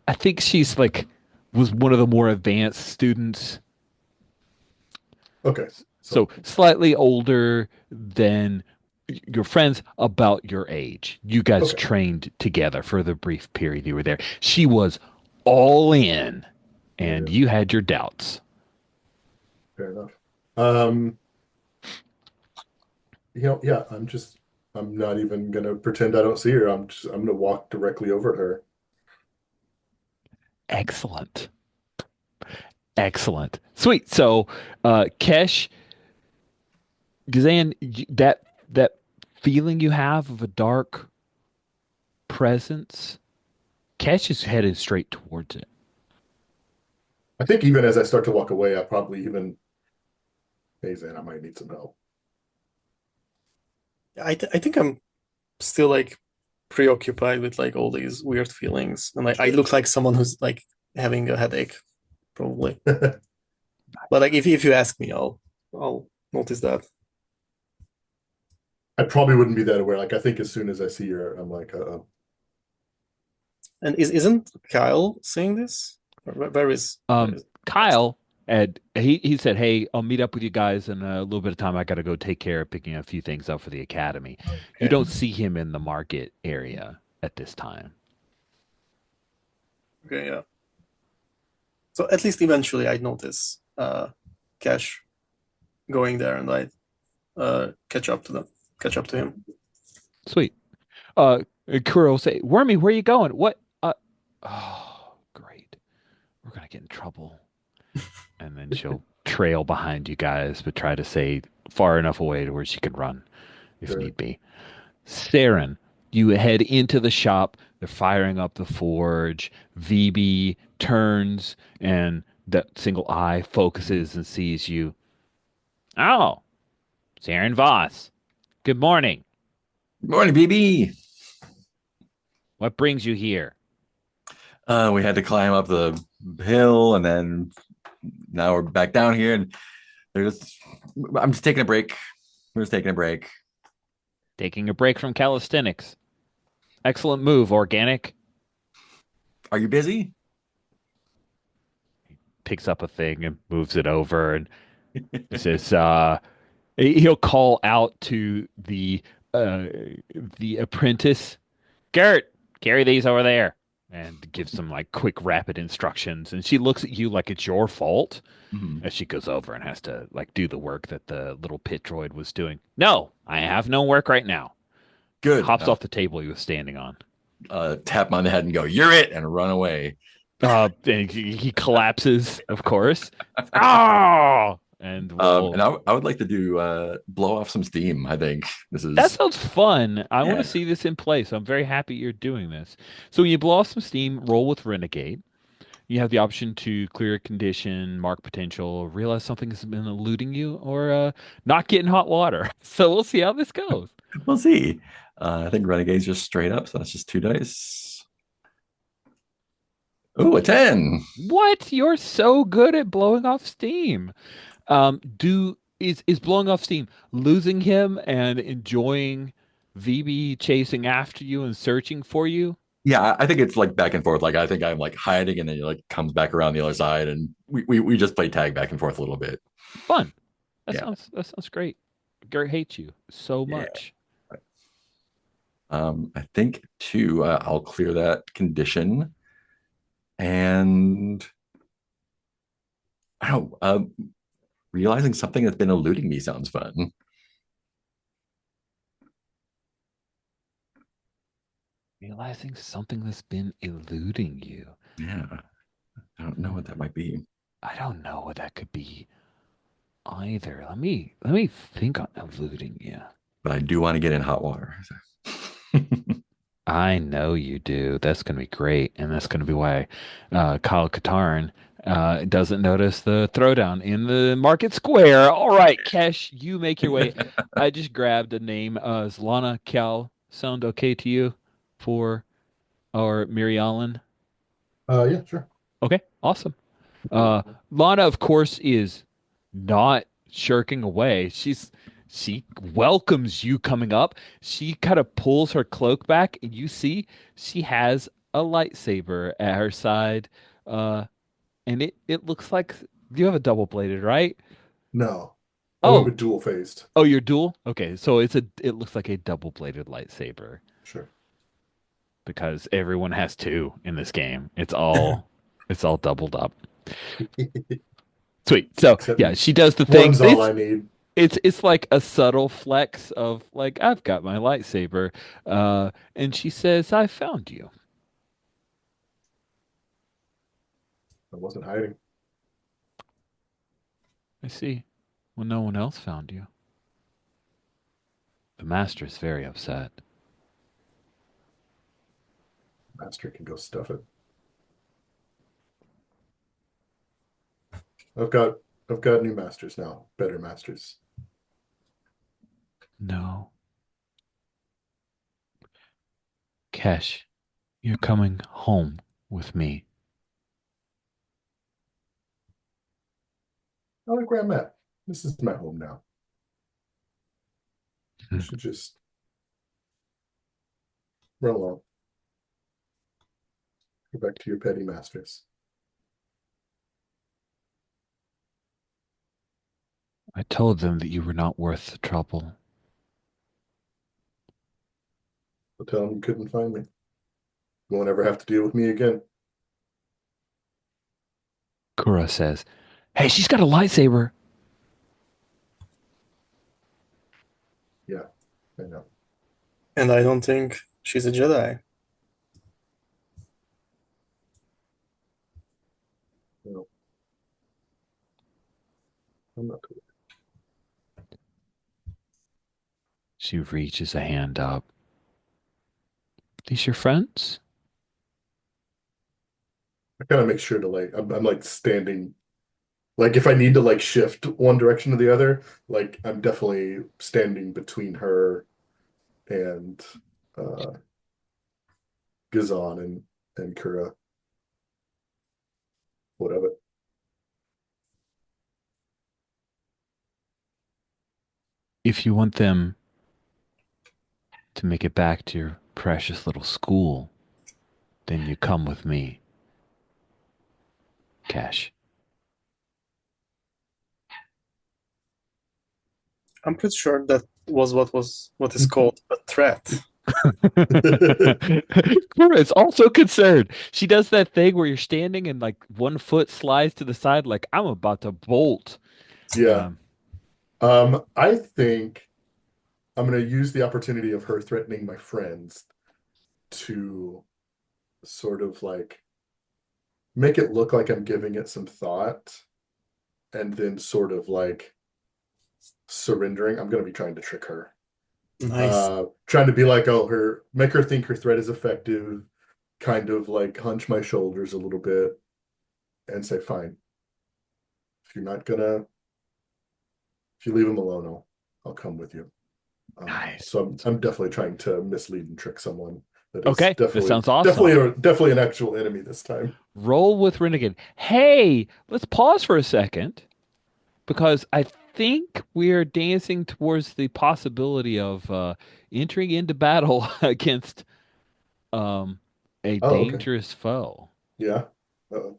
I think she's like was one of the more advanced students, Okay. so So slightly older than your friends, about your age. You guys okay. trained together for the brief period you were there. She was all in, Yeah, and yeah, you had your doubts. fair enough. Um, yeah, I'm not even gonna pretend I don't see her. I'm gonna walk directly over to her. Excellent. Excellent. Sweet. So, Kesh, Gazan, that feeling you have of a dark presence, Kesh is headed straight towards it. I think even as I start to walk away, I probably even, hey Zan, I might need some help. I think I'm still like preoccupied with like all these weird feelings, and like I Sure. look like someone who's like having a headache, probably. But like if you ask me, I'll notice that. I probably wouldn't be that aware. Like I think as soon as I see her, I'm like, uh-oh. And isn't Kyle saying this? Where is Kyle, and he said, "Hey, I'll meet up with you guys in a little bit of time. I got to go take care of picking a few things up for the academy." You Okay, don't see him in the market area at this time. okay, yeah. So at least eventually I'd notice Cash going there, and I catch up to him. Sweet. Kuro will say, "Wormy, where are you going? What? Oh, great. We're gonna get in trouble." And then she'll trail behind you guys, but try to stay far enough away to where she can run if Sure. need be. Saren, you head into the shop. They're firing up the forge. VB turns, and that single eye focuses and sees you. Oh, Saren Voss. Good morning. Good morning, BB. What brings you here? We had to climb up the hill, and then now we're back down here, and they're just. I'm just taking a break. We're just taking a break. Taking a break from calisthenics. Excellent move, organic. Are you busy? Picks up a thing and moves it over and says, He'll call out to uh, the apprentice, Gert, carry these over there, and give some like quick, rapid instructions. And she looks at you like it's your fault Mhm. as she goes over and has to like do the work that the little pit droid was doing. No, I have no work right now. Good. Hops off the table he was standing on. Tap him on the head and go, "You're it," and run away. And he collapses, of course. Ah, and And we'll. I would like to do blow off some steam. I think this That is sounds fun. I want to yeah. see this in play, so I'm very happy you're doing this. So when you blow off some steam, roll with Renegade. You have the option to clear a condition, mark potential, realize something has been eluding you, or not get in hot water. So we'll see how this goes. We'll see. I think Renegade's just straight up, so that's just 2 dice. Ooh, a 10. What? You're so good at blowing off steam. Do is blowing off steam, losing him and enjoying VB chasing after you and searching for you? Yeah, I think it's like back and forth. Like I think I'm like hiding, and then he like comes back around the other side, and we just play tag back and forth a little bit. Fun. Yeah, That sounds great. Gert hates you so yeah. much. I think too. I'll clear that condition, and I don't know. Realizing something that's been eluding me sounds fun. Realizing something that's been eluding you. Yeah, I don't know what that might be, I don't know what that could be either. Let me think on eluding you. but I do want to get in hot water. I know you do. That's going to be great, and that's going to be why Kyle Katarn doesn't notice the throwdown in the market square. All right, Kesh, you make your way. I just grabbed a name. Zlana Cal. Sound okay to you for our Mary Ellen? Yeah, sure. Okay, awesome. Uh, Lana, of course, is not shirking away. She welcomes you coming up. She kind of pulls her cloak back, and you see she has a lightsaber at her side. Uh, and it looks like you have a double bladed, right? No, I went Oh, with dual faced. oh, you're dual. Okay, so it looks like a double bladed lightsaber Sure. because everyone has two in this game. It's all doubled up. Sweet. So Except yeah, she does the thing. one's all I need. It's like a subtle flex of like I've got my lightsaber, and she says, "I found you." I wasn't hiding. I see. Well, no one else found you. The master's very upset. Master can go stuff it. I've got I've got new masters now, better masters. No, Kesh, you're coming home with me. I like where I'm at. This is my home now. You Hmm. should just run along. Go back to your petty masters. I told them that you were not worth the trouble. I'll tell them you couldn't find me. You won't ever have to deal with me again. Kura says, "Hey, she's got a lightsaber." Yeah, I know. And I don't think she's a Jedi. No, I'm not cool. She reaches a hand up. These your friends? I kind of make sure to like I'm like standing like if I need to like shift one direction to the other, like I'm definitely standing between her and uh Gazan and Kura. Whatever. If you want them to make it back to your precious little school, then you come with me, Cash. I'm pretty sure that was what is called a threat. Cora is also concerned. She does that thing where you're standing and like one foot slides to the side, like I'm about to bolt. Yeah. Um, I think I'm going to use the opportunity of her threatening my friends to sort of like make it look like I'm giving it some thought and then sort of like surrendering. I'm going to be trying to trick her. Nice. Trying to be like, oh, make her think her threat is effective, kind of like hunch my shoulders a little bit and say, fine, if you're not gonna, if you leave him alone, I'll come with you. nice. So I'm definitely trying to mislead and trick someone that is Okay, this sounds awesome. definitely an actual enemy this time. Roll with Renegade. Hey, let's pause for a second because I think we're dancing towards the possibility of entering into battle against um, a Oh, okay. dangerous foe. Yeah. Okay.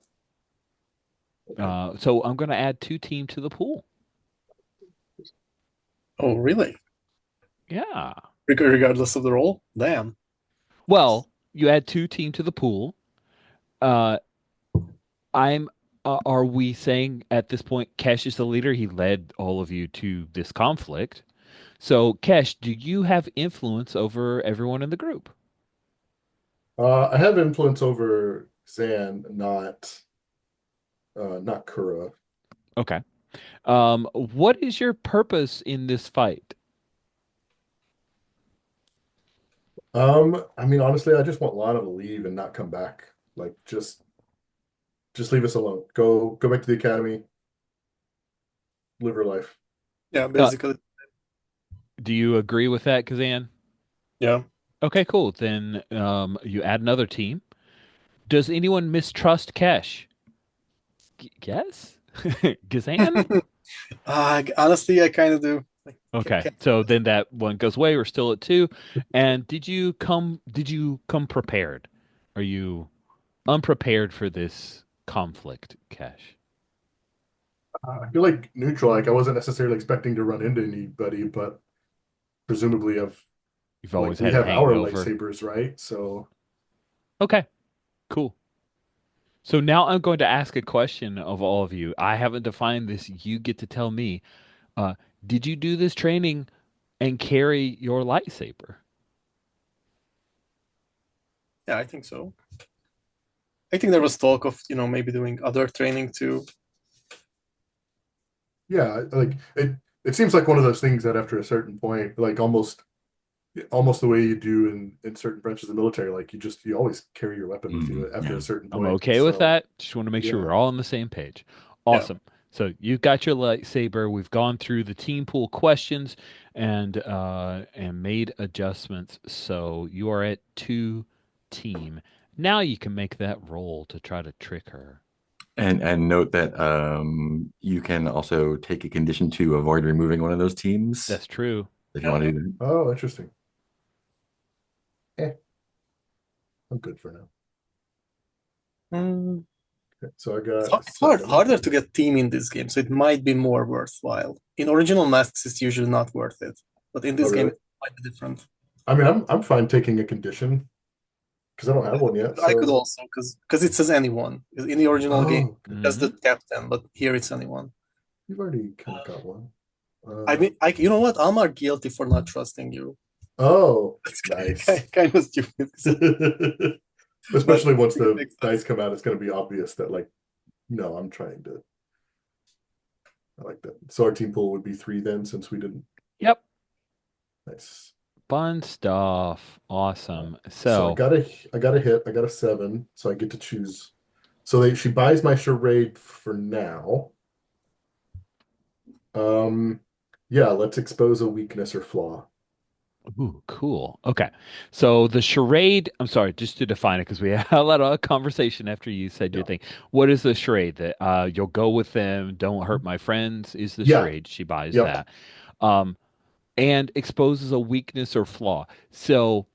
So I'm going to add 2 team to the pool. Oh, really? Yeah. Regardless of the role? Damn. Well, you add 2 team to the pool. Uh, I'm. Are we saying at this point Kesh is the leader? He led all of you to this conflict. So, Kesh, do you have influence over everyone in the group? I have influence over Zan, not Kura. Okay. What is your purpose in this fight? I mean, honestly, I just want Lana to leave and not come back. Like, just leave us alone. Go back to the academy, live her life. Yeah, Uh, basically. do you agree with that, Kazan? Yeah. Okay, cool. Then you add another team. Does anyone mistrust Kesh? Yes? Kazan? Honestly, I kind of do. Like, Okay, so then that one goes away. We're still at 2. And did you come prepared? Are you unprepared for this conflict, Kesh? I feel like neutral. Like, I wasn't necessarily expecting to run into anybody, but presumably, You've like always we had it have hanging our over. lightsabers, right? So, Okay, cool. So now I'm going to ask a question of all of you. I haven't defined this. You get to tell me. Uh, did you do this training and carry your lightsaber? yeah, I think so. I think there was talk of, maybe doing other training too. yeah, like it seems like one of those things that after a certain point, like almost the way you do in certain branches of the military, like you always carry your weapon with you after Yeah. a certain I'm point. okay with So, that. Just want to make sure yeah. we're all on the same page. Yeah. Awesome. So you've got your lightsaber. We've gone through the team pool questions and made adjustments. So you are at 2 team. Now you can make that roll to try to trick her. And note that you can also take a condition to avoid removing one of those teams That's true. if you want to do that. Oh, interesting. Eh, I'm good for now. Mm, Okay, so I it's got a harder 7. to get team in this game, so it might be more worthwhile. In original masks, it's usually not worth it, but in Oh, this game, really? it might be different. I mean, I'm fine taking a condition because I don't have one yet. I could So, also, because it says anyone. In the original game, oh, okay. just Hmm. the captain, but here it's anyone. You've already kind of got one. I Uh, mean, you know what? I'm not guilty for not trusting you. oh, That's nice. kind of stupid, but Especially once it the makes dice sense. come out, it's going to be obvious that like, no, I'm trying to. I like that. So our team pool would be 3 then, since we didn't. Yep. Nice. Fun stuff. Uh, Awesome. so So, I got a hit. I got a 7, so I get to choose. So she buys my charade for now. Um, yeah, let's expose a weakness or flaw. ooh, cool. Okay. So the charade, I'm sorry, just to define it because we had a lot of conversation after you said your Yeah. thing. What is the charade that you'll go with them, don't hurt my friends is the Yeah. charade. She buys Yep. that. Um, and exposes a weakness or flaw. So,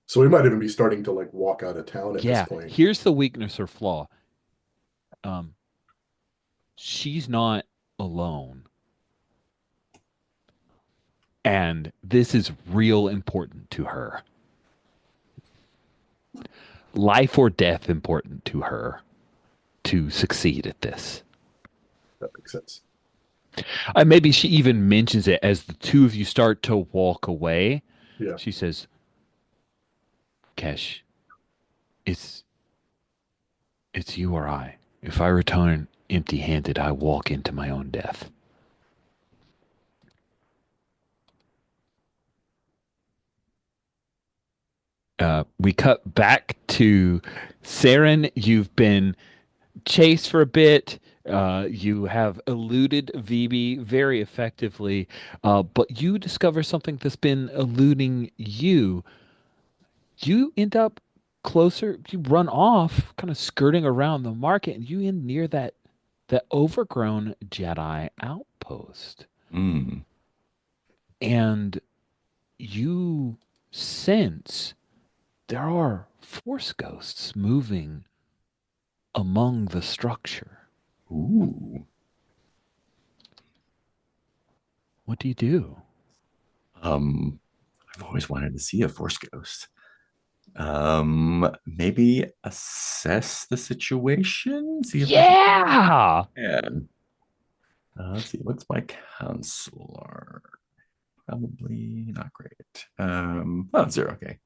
So we might even be starting to like walk out of town at this yeah, point. here's the weakness or flaw. Um, she's not alone. And this is real important to her. Life or death important to her to succeed at this. That makes sense. Maybe she even mentions it as the two of you start to walk away. Yeah. She says, Kesh, it's it's you or I. If I return empty-handed, I walk into my own death. We cut back to Saren. You've been chased for a bit. You have eluded VB very effectively, but you discover something that's been eluding you. You end up closer. You run off, kind of skirting around the market, and you end near that overgrown Jedi outpost. Mm. And you sense there are force ghosts moving among the structure. Ooh. What do you do? Um, I've always wanted to see a Force ghost. Maybe assess the situation, see if I Yeah. can. Let's see, what's my counselor? Probably not great. Oh, zero. Okay.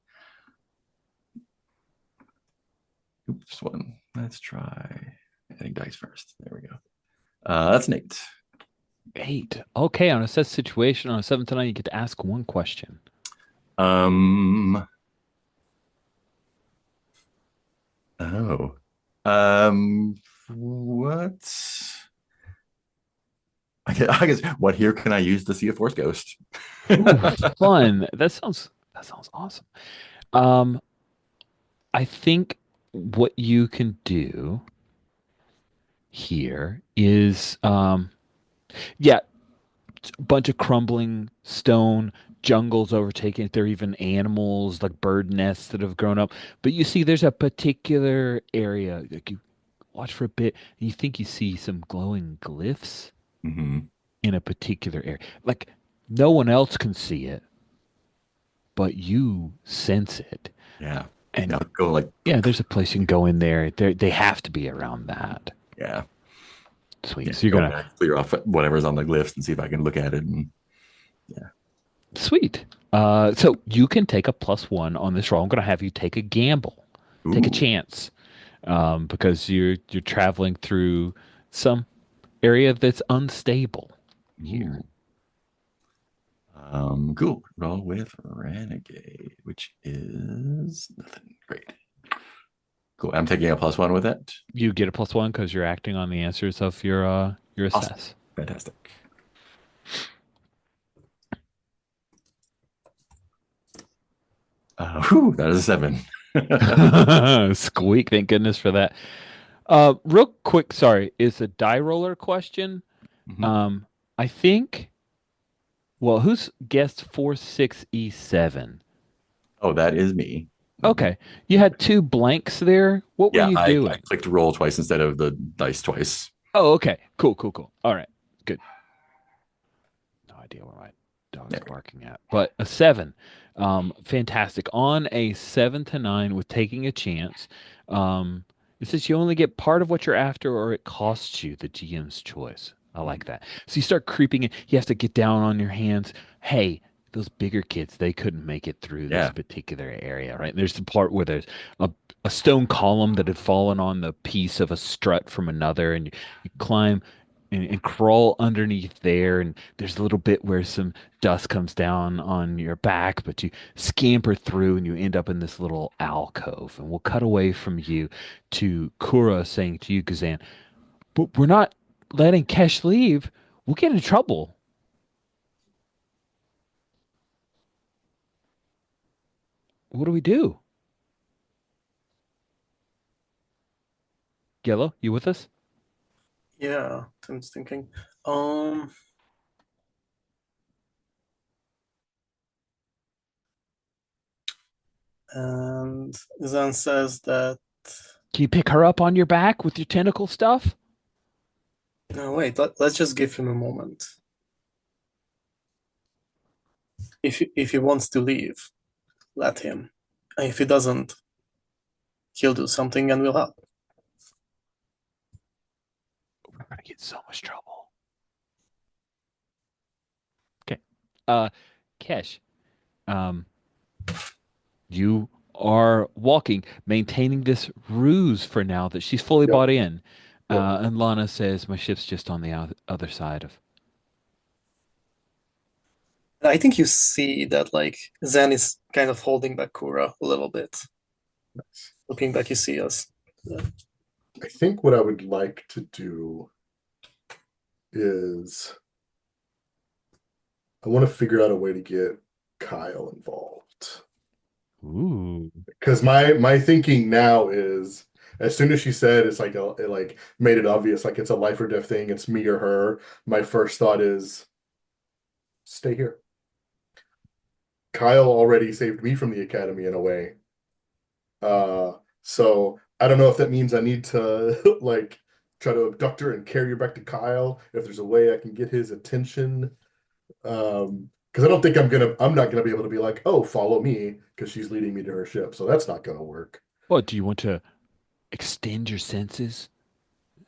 Oops, one. Let's try adding dice first. There we go. That's an 8. 8. Okay, on a set situation on a 7 to 9, you get to ask one question. Um, oh. Um, what? I guess what here can I use to see a Force ghost? Ooh, fun. That sounds awesome. Um, I think what you can do here is yeah, a bunch of crumbling stone, jungles overtaken. There are even animals like bird nests that have grown up. But you see there's a particular area, like you watch for a bit and you think you see some glowing glyphs Hmm. in a particular area. Like no one else can see it, but you sense it. Yeah. And Now go like, yeah, there's a place you can go in there. They have to be around that. yeah, Sweet. yeah. So you're Go gonna back, clear off whatever's on the glyphs and see if I can look at it. And yeah. sweet. So you can take a +1 on this roll. I'm gonna have you take a gamble, take a Ooh. chance, because you're traveling through some area that's unstable here. Ooh. Cool. Roll with Renegade, which is nothing. Great. Cool. I'm taking a +1 with it. You get a +1 because you're acting on the answers of your Awesome. assess. Fantastic. Whew, that is a 7. Squeak! Thank goodness for that. Real quick, sorry, is a die roller question. Mhm. Um, I think. Well, who's guessed 4-6-E7? Oh, that is me. Mhm. Okay, you had two blanks there. What were Yeah, you I doing? clicked roll twice instead of the dice twice. Oh, okay. Cool, cool, cool. All right, good. No idea where my dog's There we barking at, but a 7. Fantastic. On a 7 to 9 with taking a chance. Um, it says you only get part of what you're after, or it costs you the GM's choice. I go. like that. So you start creeping in. You have to get down on your hands. Hey, those bigger kids, they couldn't make it through this Yeah, particular area, right? There's the part where there's a, a stone column that had fallen on the piece of a strut from another, and you climb and crawl underneath there. And there's a little bit where some dust comes down on your back, but you scamper through and you end up in this little alcove. And we'll cut away from you to Kura saying to you, Gazan, but we're not letting Kesh leave. We'll get in trouble. What do we do? Yellow, you with us? Yeah, Tim's thinking. Um, and Zan says that Can you pick her up on your back with your tentacle stuff? No, wait, let's just give him a moment. If he wants to leave, let him. And if he doesn't, he'll do something and we'll help. We're gonna get in so much trouble. Okay. Kesh, um, you are walking, maintaining this ruse for now that she's fully Yep. bought in. Yep. And Lana says, "My ship's just on the other side of." I think you see that like Zen is kind of holding back Kura a little bit. Nice. Looking back, you see us. I think what I would like to do is I want to figure out a way to get Kyle involved. Ooh. Because my thinking now is as soon as she said it's like it like made it obvious like it's a life or death thing, it's me or her. My first thought is stay here. Kyle already saved me from the academy in a way. So I don't know if that means I need to like try to abduct her and carry her back to Kyle. If there's a way I can get his attention. Because I don't think I'm not gonna be able to be like, oh, follow me, because she's leading me to her ship. So that's not gonna work. What, do you want to extend your senses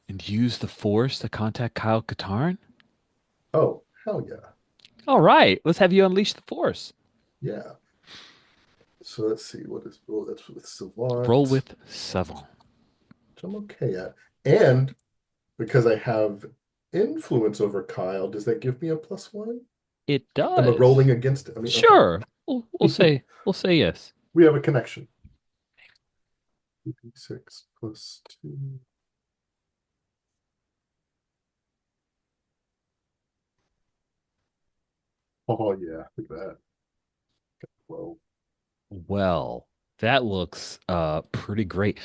and use the Force to contact Kyle Katarn? Oh, hell yeah. All right, let's have you unleash the Force. Yeah. So let's see, that's with Roll Savant, with Savant. which I'm okay at. And because I have influence over Kyle, does that give me a +1? It Am I does. rolling against it? I mean, okay. Sure. We'll say yes. We have a connection. 6 +2. Oh yeah, look at that. 12. Well, that looks pretty great.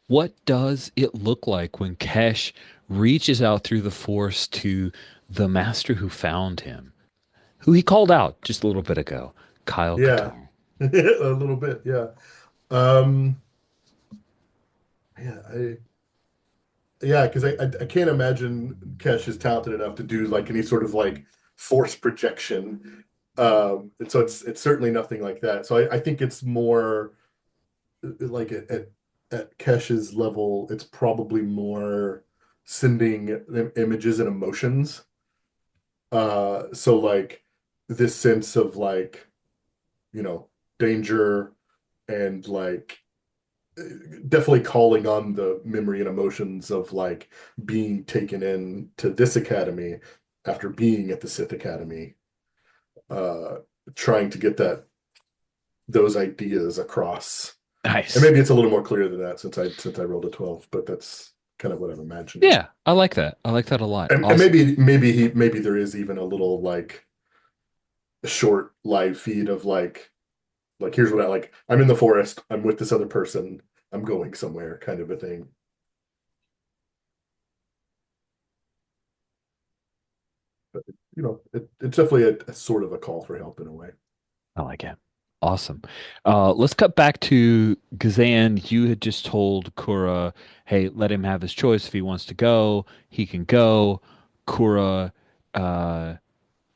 What does it look like when Kesh reaches out through the Force to the master who found him, who he called out just a little bit ago, Kyle Yeah. Katarn? A little bit, yeah. Um, yeah, yeah, because I can't imagine Kesh is talented enough to do like any sort of like force projection. And so it's certainly nothing like that. So I think it's more like at Kesh's level, it's probably more sending images and emotions. So like this sense of like, danger and like definitely calling on the memory and emotions of like being taken in to this academy after being at the Sith Academy, uh, trying to get those ideas across. And Nice. maybe it's a little more clear than that since I rolled a 12, but that's kind of what I'm imagining. Yeah, I like that. I like that a lot. And Awesome. maybe there is even a little like short live feed of like here's what I like. I'm in the forest. I'm with this other person. I'm going somewhere, kind of a thing. But it's definitely a sort of a call for help in a way. I like it. Awesome. Let's cut back to Gazan. You had just told Kura, hey, let him have his choice. If he wants to go, he can go. Kura uh,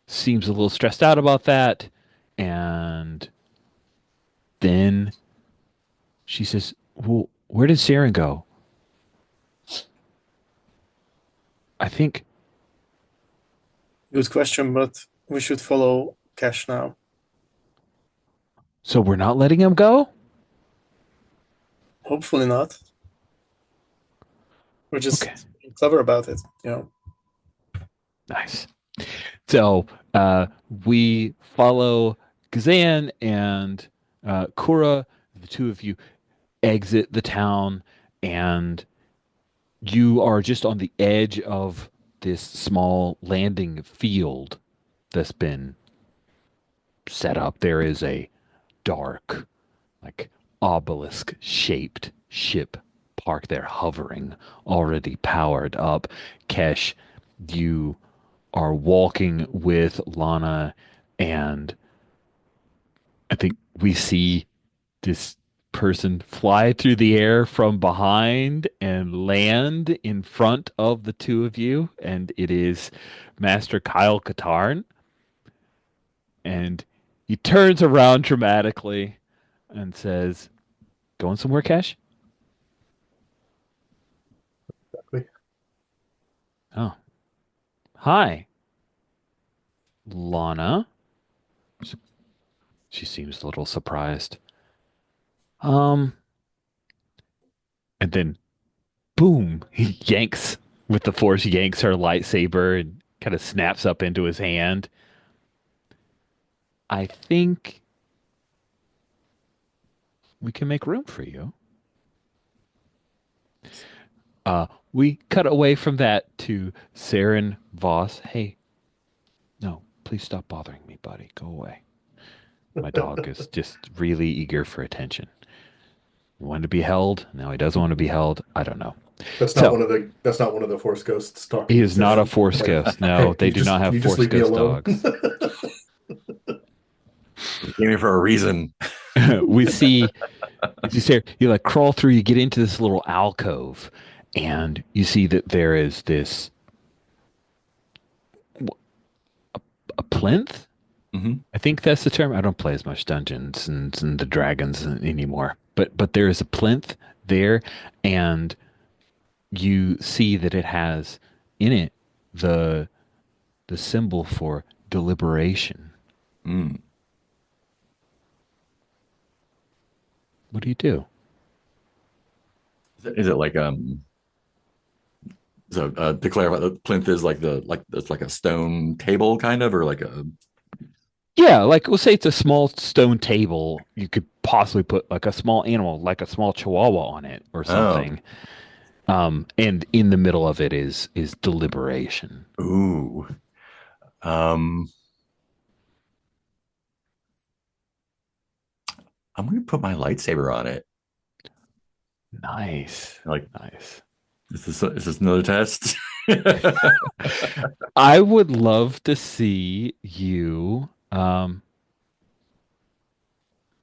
seems a little stressed out about that. And then she says, well, where did Saren go? I think, Good question, but we should follow Cash now. so we're not letting him go? Hopefully not. We're Okay, just being clever about it. nice. So we follow Gazan and Kura. The two of you exit the town, and you are just on the edge of this small landing field that's been set up. There is a dark, like obelisk shaped ship parked there, hovering, already powered up. Kesh, you are walking with Lana, and I think we see this person fly through the air from behind and land in front of the two of you, and it is Master Katarn, and he turns around dramatically and says, "Going somewhere, Cash?" Oh, hi, Lana. She seems a little surprised. Um, and then boom, he yanks with the force, yanks her lightsaber and kind of snaps up into his hand. I think we can make room for you. We cut away from that to Saren Voss. Hey, no, please stop bothering me, buddy. Go away. My dog is just really eager for attention. He wanted to be held. Now he doesn't want to be held. I don't know. So That's not one of the Force Ghosts he talking to is not a Saren. force Like, ghost. No, hey, they do not can have you just force leave me ghost alone? dogs. You came here for a reason. We see, as you say, you like crawl through, you get into this little alcove, and you see that there is this a plinth. Hmm. I think that's the term. I don't play as much Dungeons and the Dragons anymore, but there is a plinth there, and you see that it has in it the the symbol for deliberation. Mm. What do you do? Is it like so to clarify, the plinth is like it's like a stone table kind of, or like a Yeah, like we'll say it's a small stone table. You could possibly put like a small animal, like a small chihuahua on it or oh something. And in the middle of it is deliberation. ooh um I'm gonna put my lightsaber on it. Nice. Like, Nice. is this another test? I would love to see you. I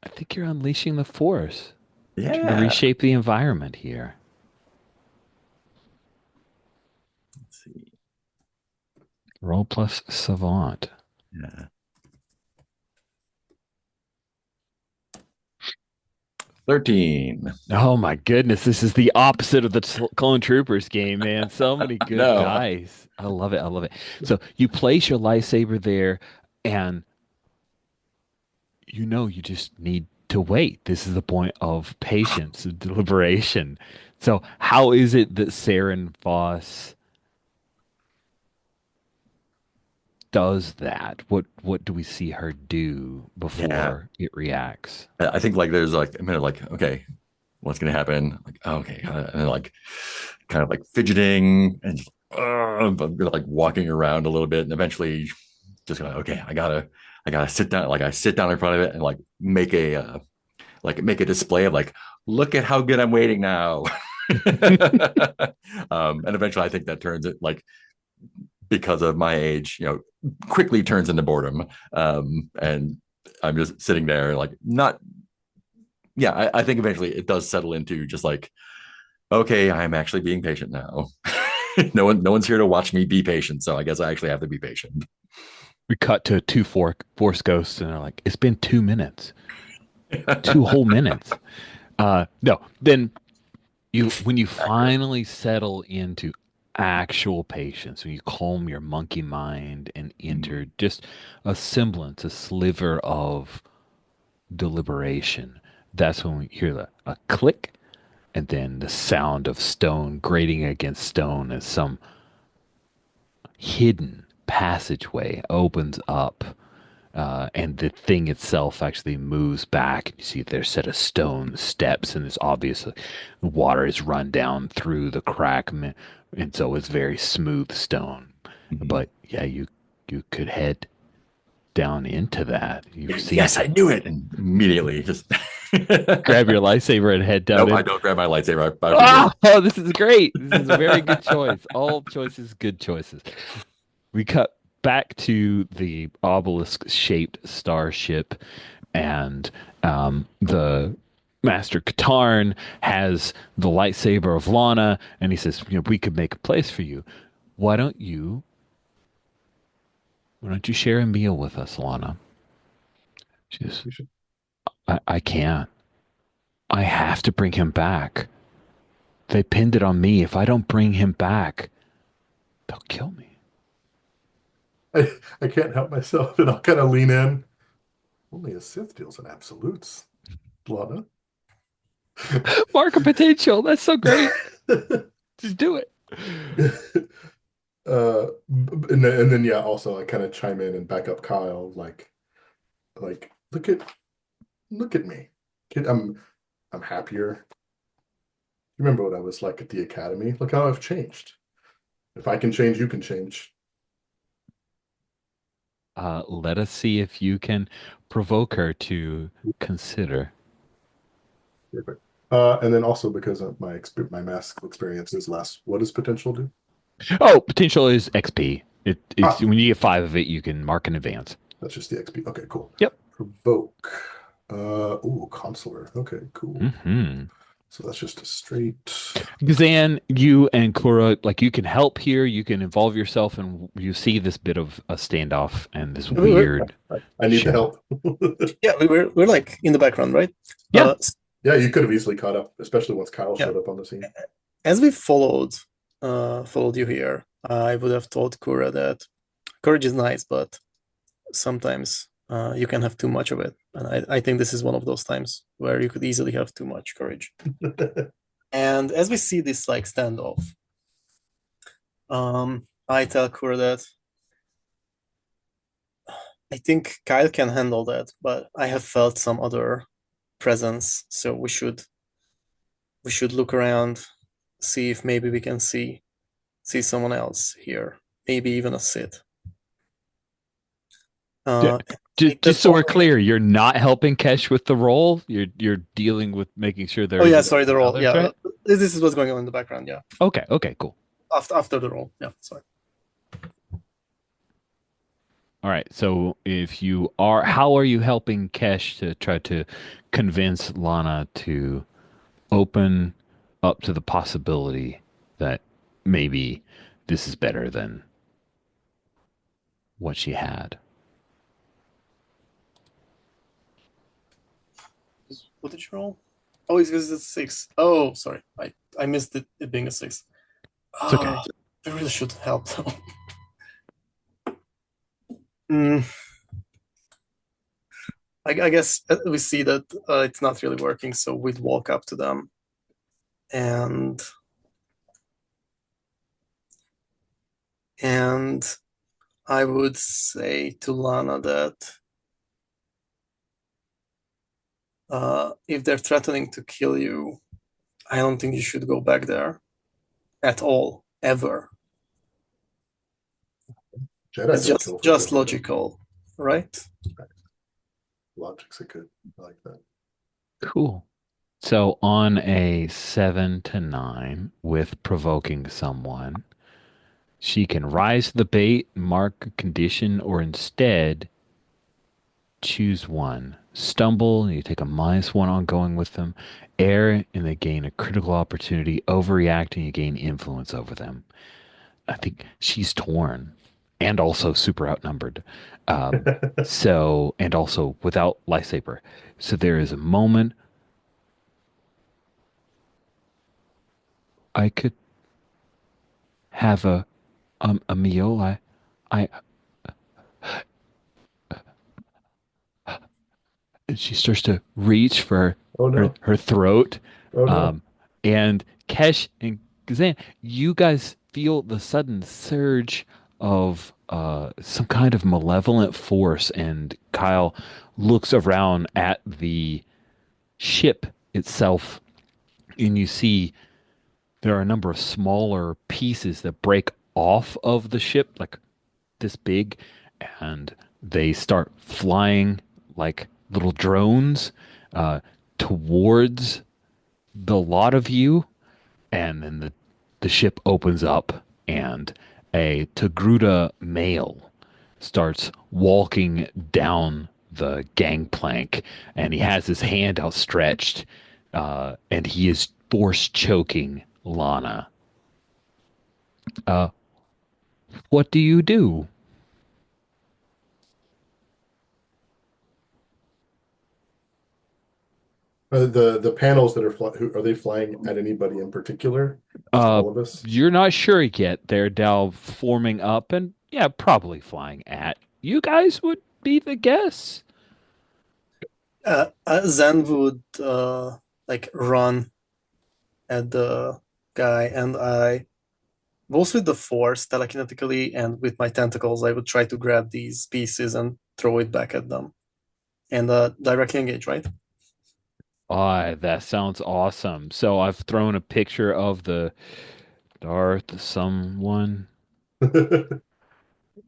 think you're unleashing the force, trying to Yeah. reshape the environment here. Let's see. Roll plus savant. Yeah. 13. Oh my goodness, this is the opposite of the Clone Troopers game, man. So many good No. dice. I love it. I love it. So you place your lightsaber there, and you just need to wait. This is the point of patience and deliberation. So how is it that Saren Voss does that? What do we see her do Yeah. before it reacts? I think like there's like a minute like, okay, what's gonna happen? Like, oh, okay, and then like kind of like fidgeting and just, but like walking around a little bit, and eventually just going, okay, I gotta sit down. Like I sit down in front of it and like make a display of like, look at how good I'm waiting now. And eventually, I think that turns it like because of my age, quickly turns into boredom. And I'm just sitting there, like not. Yeah, I think eventually it does settle into just like, okay, I'm actually being patient now. No one's here to watch me be patient, so I guess I actually have to be patient. We cut to two force ghosts, and they're like, "It's been 2 minutes, 2 whole minutes." No, then when you Accurate. finally settle into actual patience, when you calm your monkey mind and enter Mm. just a semblance, a sliver of deliberation, that's when we hear a click and then the sound of stone grating against stone as some hidden passageway opens up, and the thing itself actually moves back. You see there's a set of stone steps, and it's obvious water is run down through the crack, and so it's very smooth stone. Mhm. But yeah, you could head down into that. You see, Yes, I knew it. And immediately just grab your lightsaber and head down nope, I in. don't grab my lightsaber. I forget. Oh, this is great. This is a very good choice. All choices, good choices. We cut back to the obelisk shaped starship, and the Master Katarn has the lightsaber of Lana, and he says, we could make a place for you. Why don't you why don't you share a meal with us, Lana? She says, You should. I can't. I have to bring him back. They pinned it on me. If I don't bring him back, they'll kill me. I can't help myself, and I'll kind of lean in. Only a Sith deals in absolutes, Lana. Market potential. That's so great. Just do it. And then yeah, also I kind of chime in and back up Kyle, like look at me, kid. I'm happier. Remember what I was like at the academy? Look how I've changed. If I can change, you can change. Let us see if you can provoke her to consider. Perfect. And then also because of my mask experience is less. What does potential do? Oh, potential is XP. It's Ah, when you get 5 of it, you can mark in advance. that's just the XP. Okay, cool. Yep. Provoke. Consular. Okay, cool. Hmm. So that's just a straight. Xan, you and Kura, like you can help here. You can involve yourself, and you see this bit of a standoff and this weird I need the ship. help. Yeah, we're like in the background, right? Yeah. Yeah, you could have easily caught up, especially once Kyle Yeah. showed up on the scene. As we followed you here, I would have told Kura that courage is nice, but sometimes you can have too much of it. And I think this is one of those times where you could easily have too much courage. And as we see this like standoff, I tell Kura that I think Kyle can handle that, but I have felt some other presence, so we should look around, see if maybe we can see someone else here, maybe even a Sith. Yeah. Just so we're clear, you're not helping Kesh with the roll. You're dealing with making sure there. Oh yeah, sorry, the roll. another Yeah, threat? this is what's going on in the background. Yeah, Okay, cool. after the roll. Yeah, sorry. All right. So how are you helping Kesh to try to convince Lana to open up to the possibility that maybe this is better than what she had? What did you roll? Oh, it's because it's 6. Oh, sorry, I missed it being a 6. It's okay. I really should help though. Mm, I guess we see that it's not really working, so we'd walk up to them and I would say to Lana that if they're threatening to kill you, I don't think you should go back there at all, ever. Jedi It's don't kill for just sure. logical, right? Logic's a good. I like that. Cool. So on a 7 to 9 with provoking someone, she can rise to the bait, mark a condition, or instead choose one. Stumble, you take a -1 on going with them. Err, and they gain a critical opportunity. Overreact, and you gain influence over them. I think she's torn and also super outnumbered. And also without lightsaber. So there is a moment I could have a meal. I and she starts to reach for Oh no! her throat. Oh no! Um, and Kesh and Kazan, you guys feel the sudden surge of some kind of malevolent force, and Kyle looks around at the ship itself, and you see there are a number of smaller pieces that break off of the ship, like this big, and they start flying like little drones uh, towards the lot of you, and then the ship opens up, and a Togruta male starts walking down the gangplank, and he has his hand outstretched, and he is force choking Lana. Uh, what do you do? The panels that are are they flying at anybody in particular? Just Uh, all of us? you're not sure yet. They're now forming up and yeah, probably flying at you guys would be the guess. Zen would like run at the guy, and I both with the force telekinetically and with my tentacles, I would try to grab these pieces and throw it back at them and directly engage, right? Ah, that sounds awesome. So I've thrown a picture of the Darth someone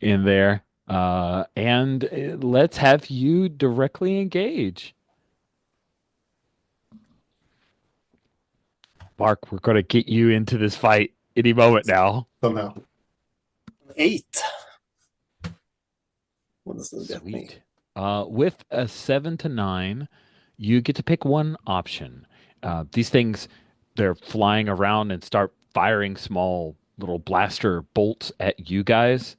in there. And let's have you directly engage. Mark, we're going to get you into this fight any moment now. Somehow. 8. What does this get me? Sweet. With a 7 to 9, you get to pick one option. These things, they're flying around and start firing small little blaster bolts at you guys.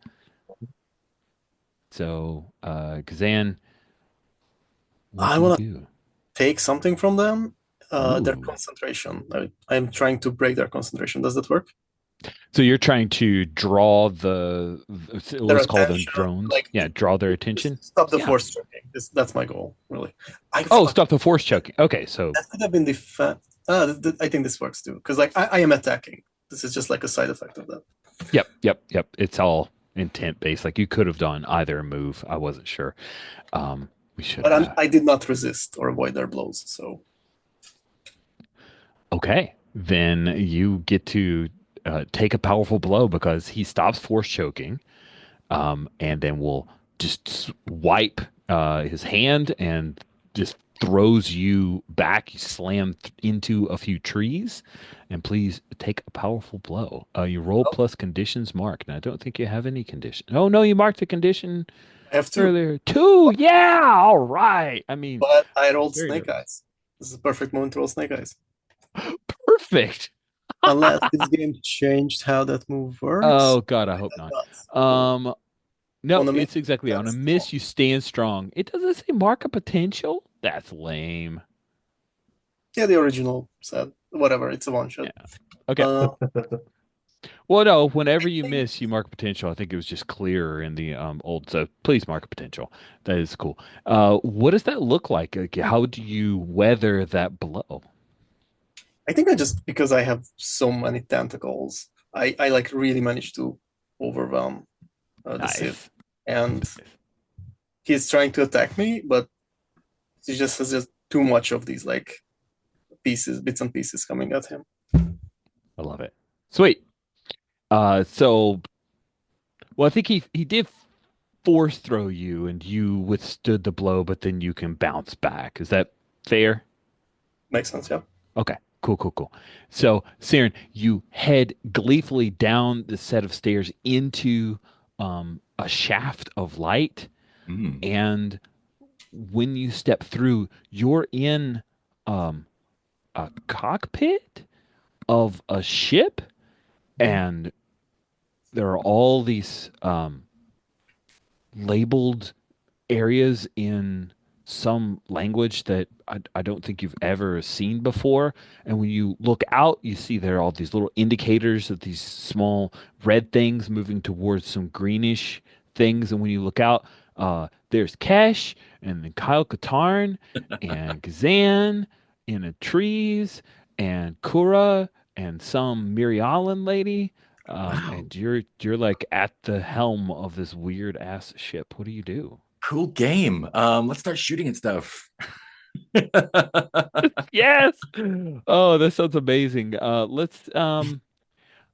So, Kazan, what I do you want to do? take something from them. Their Ooh. concentration. I'm trying to break their concentration. Does that work? So you're trying to draw Their let's call them attention, drones. like Yeah, draw their attention. stop the Yeah. force choking. That's my goal, really. I Oh, fuck, stop the force choking. Okay, so that could have been I think this works too, because like I am attacking. This is just like a side effect of that. yep. It's all intent based. Like you could have done either move. I wasn't sure. We should But have. I did not resist or avoid their blows. So Okay, then you get to take a powerful blow because he stops force choking, and then will just wipe his hand and just throws you back. You slam into a few trees, and please take a powerful blow. You roll oh, plus conditions mark. Now, I don't think you have any condition. Oh no, you marked the condition I have two, earlier. Two, yeah, all right. I mean, but I rolled very snake good. eyes. This is a perfect moment to roll snake eyes. Perfect. Unless this game changed how that move works. Oh God, I It hope does not. not. Um, no, On a miss, it's exactly on a that's miss. You stand strong. It doesn't say mark a potential. That's lame. yeah, the original said whatever. It's a one shot. Yeah. Okay. Uh, Well, no. I Whenever you think miss, you mark a potential. I think it was just clearer in the old. So please mark a potential. That is cool. What does that look like? Like, how do you weather that blow? I think I just because I have so many tentacles, I like really managed to overwhelm the Sith, Nice. and he's trying to attack me, but he just has just too much of these like bits and pieces coming at him. I love it. Sweet. So well, I think he did force throw you, and you withstood the blow, but then you can bounce back. Is that fair? Makes sense, yeah. Okay, cool. So, Saren, you head gleefully down the set of stairs into a shaft of light, Mm. and when you step through, you're in um, a cockpit of a ship, and there are all these labeled areas in some language that I don't think you've ever seen before. And when you look out, you see there are all these little indicators of these small red things moving towards some greenish things. And when you look out, there's Kesh and then Kyle Katarn and Kazan in the trees and Kura and some Mirialan lady. Wow. And you're like at the helm of this weird ass ship. What do you do? Cool game. Let's start shooting at stuff. Yes. Oh, that sounds amazing. Let's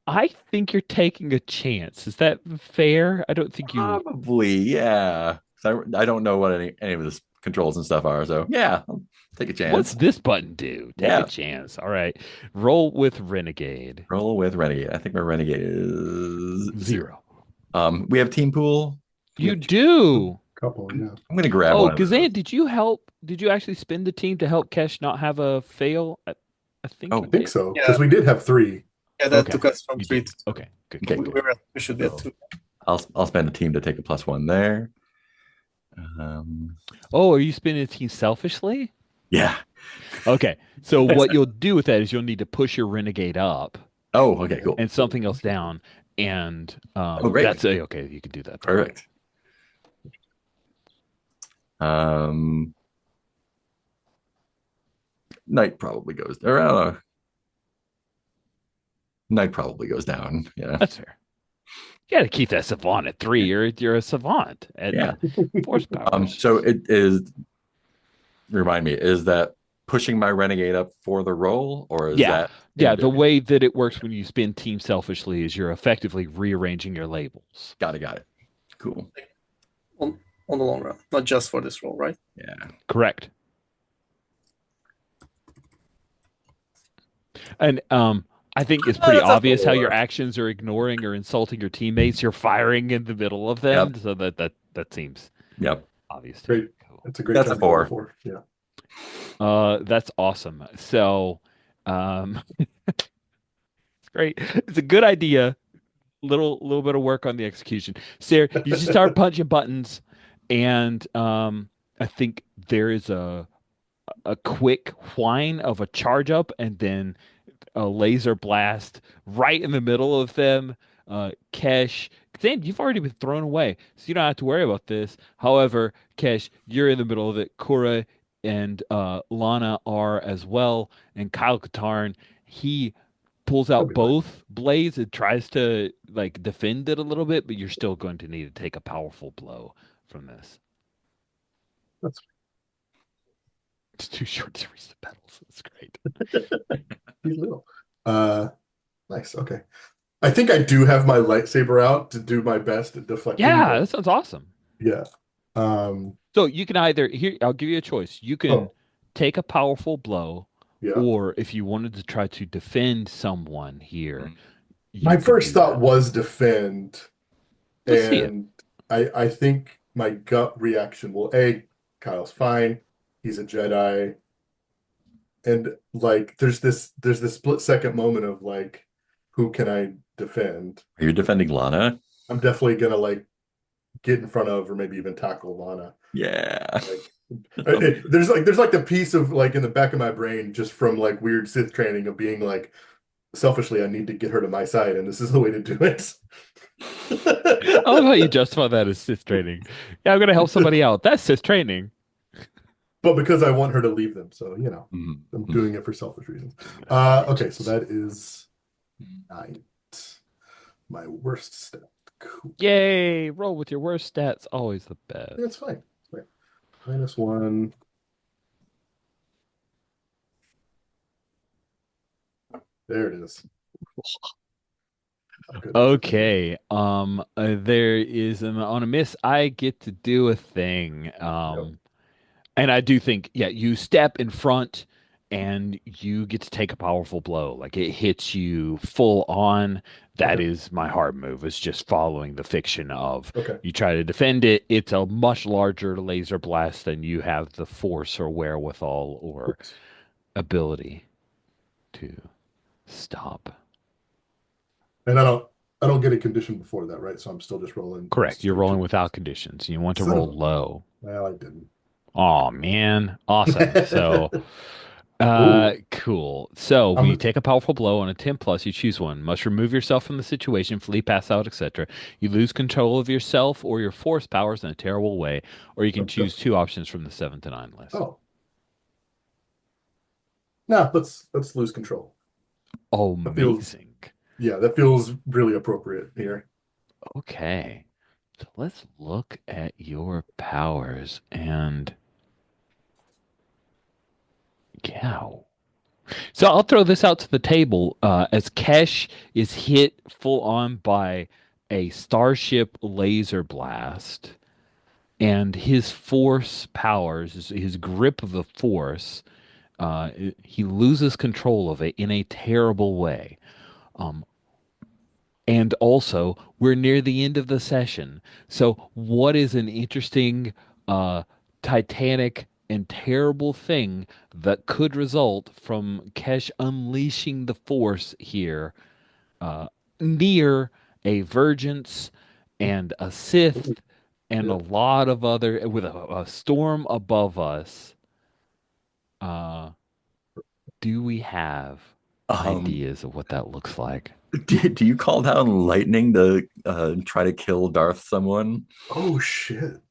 I think you're taking a chance. Is that fair? I don't think you Probably, yeah. I don't know what any of this controls and stuff are, so yeah, I'll take a What's chance. this button do? Take a Yeah. chance. All right. Roll with Renegade. Roll with Renegade. I think my Renegade is 0. 0. We have team pool. We You have two do. couple, yeah. I'm gonna grab Oh, one of those. Gazan, did you help? Did you actually spin the team to help Kesh not have a fail? I think Oh, you I think did. so, Yeah, because we did have three. yeah, that Okay, took us from you three did. to two. Okay, good, okay, good, We, good. cool. we, were, we should be at So two. I'll spend a team to take a +1 there. Um, Oh, are you spinning the team selfishly? yeah. Okay, so what you'll do with that is you'll need to push your renegade up Oh, okay, cool. and something else down, and Oh, great. that's okay. You can do that then. Perfect. Um, Knight probably goes there. Knight probably goes down. Yeah. That's fair. You got to keep that savant at 3. You're a savant at Yeah. force powers. So it is, remind me, is that pushing my renegade up for the roll, or is Yeah, that yeah. in The doing? way that it works when you spin team selfishly is you're effectively rearranging your labels. Got it. Cool. On the long run, not just for this role, right? Yeah. Correct. And I think it's Oh, pretty that's a obvious how your 4. actions are ignoring or insulting your teammates. You're firing in the middle of them, Yep. so that seems Yep. obvious to me. Great. Cool. That's a great That's a time to roll 4. for. Yeah. That's awesome. So, it's great. It's a good idea. Little bit of work on the execution. Sarah, you just start punching buttons, and I think there is a quick whine of a charge up, and then a laser blast right in the middle of them. Kesh, Sam, you've already been thrown away, so you don't have to worry about this. However, Kesh, you're in the middle of it. Cora and Lana are as well, and Kyle Katarn, he pulls That'll out be fine. both blades and tries to like defend it a little bit, but you're still going to need to take a powerful blow from this. That's It's too short to reach the pedals. It's great. he's little. Uh, nice. Okay. I think I do have my lightsaber out to do my best at deflecting, Yeah, but that sounds awesome. yeah. Um, So you can either here, I'll give you a choice. You can oh, take a powerful blow, yeah. or if you wanted to try to defend someone here, Mhm. My you could first do thought that. was defend, Let's see it. and I think my gut reaction will A, Kyle's fine. He's a Jedi. And like there's this split second moment of like, who can I defend? Are you defending Lana? I'm definitely gonna like get in front of or maybe even tackle Lana. Yeah. Like there's like the piece of like in the back of my brain just from like weird Sith training of being like selfishly I need to get her to my side and this is the way to do it. I love how you justify that as Sith training. Yeah, I'm gonna help somebody out. That's Sith training. But because I want her to leave them, so I'm Mhm. doing it for selfish reasons. Doing it for Okay, so vengeance. that is 9. My worst step. Cool. Yay! Roll with your worst stats. Always the best. Yeah, it's fine. It's fine. -1. There it is. How good was it? Okay. There is on a miss. I get to do a thing. Yep. And I do think, yeah, you step in front and you get to take a powerful blow. Like it hits you full on. That Okay. is my hard move. It's just following the fiction of Okay. you try to defend it. It's a much larger laser blast than you have the force or wherewithal or Oops. ability to stop. And I don't get a condition before that, right? So I'm still just rolling Correct. You're straight rolling to without conditions. You want to son of roll a. low. Well, I didn't. Oh man. Awesome. So Oh, cool. So when you I'm take a powerful blow on a 10 plus, you choose one. Must remove yourself from the situation, flee, pass out, etc. You lose control of yourself or your force powers in a terrible way, or you can choose that's two options from the 7 to 9 list. oh no, let's lose control. That feels Amazing. yeah, that feels really appropriate here. Okay. So let's look at your powers and yeah. So I'll throw this out to the table as Kesh is hit full on by a starship laser blast, and his force powers, his grip of the force, he loses control of it in a terrible way. Um, And also, we're near the end of the session. So, what is an interesting, uh, titanic and terrible thing that could result from Kesh unleashing the Force here, uh, near a Vergence and a Ooh, Sith and a shit. lot of other, with a storm above us? Uh, do we have Um, ideas of what that looks like? do you call down lightning to try to kill Darth someone Oh shit.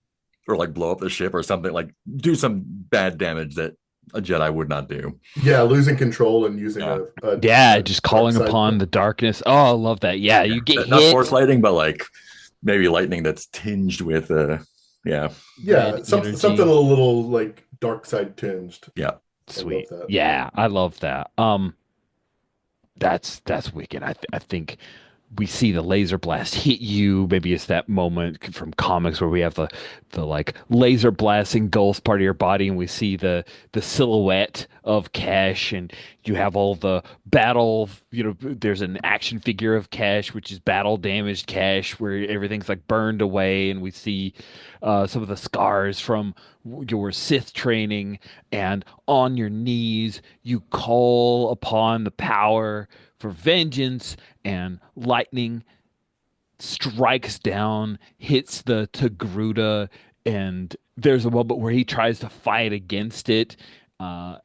or like blow up the ship or something like do some bad damage that a Jedi would not do? Yeah, losing control and using Yeah, Yeah, a just dark calling side. upon the darkness. Oh, I love that. Yeah, yeah. you get Not force hit, lightning, but like maybe lightning that's tinged with yeah, Yeah, red something a energy. little like dark side tinged. yeah. I love Sweet. that. Yeah, I love that. That's wicked. I think we see the laser blast hit you. Maybe it's that moment from comics where we have the like laser blast engulfs part of your body, and we see the silhouette of Cash, and you have all the battle. You know, there's an action figure of Cash, which is battle damaged Cash, where everything's like burned away, and we see some of the scars from your Sith training, and on your knees you call upon the power for vengeance, and lightning strikes down, hits the Togruta, and there's a moment where he tries to fight against it.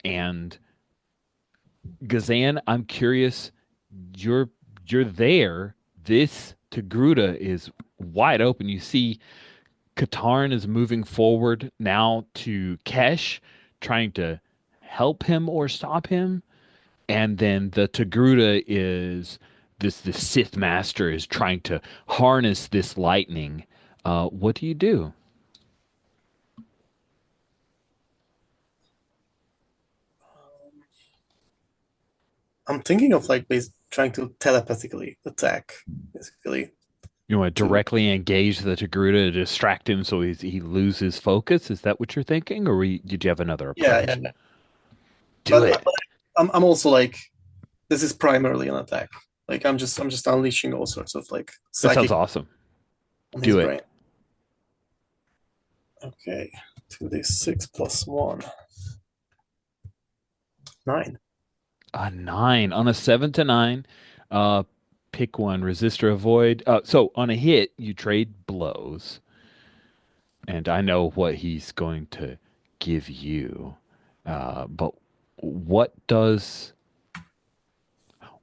And Gazan, I'm curious, you're you're there. This Togruta is wide open. You see Katarn is moving forward now to Kesh, trying to help him or stop him. And then the Togruta is this Sith master is trying to harness this lightning. What do you do? I'm thinking of like trying to telepathically attack, basically. You want to To directly engage the Togruta to distract him so he loses focus? Is that what you're thinking, or did you have another yeah, yeah. approach? Yeah. Do But it. I'm also like this is primarily an attack. Like I'm just unleashing all sorts of like That sounds psychic awesome. on his Do it. brain. Okay, 2d6 plus 1. 9. A nine on a 7 to 9. Uh, pick one. Resist or avoid. So on a hit, you trade blows. And I know what he's going to give you. But what does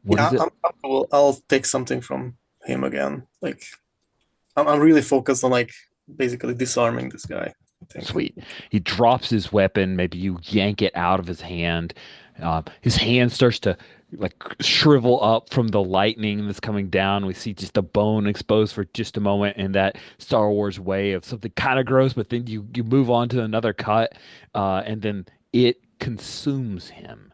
what Yeah, is it? I'm comfortable. I'll take something from him again. Like I'm really focused on like basically disarming this guy, I think. Sweet. He drops his weapon. Maybe you yank it out of his hand. His hand starts to like shrivel up from the lightning that's coming down. We see just a bone exposed for just a moment in that Star Wars way of something kind of gross, but then you move on to another cut, and then it consumes him,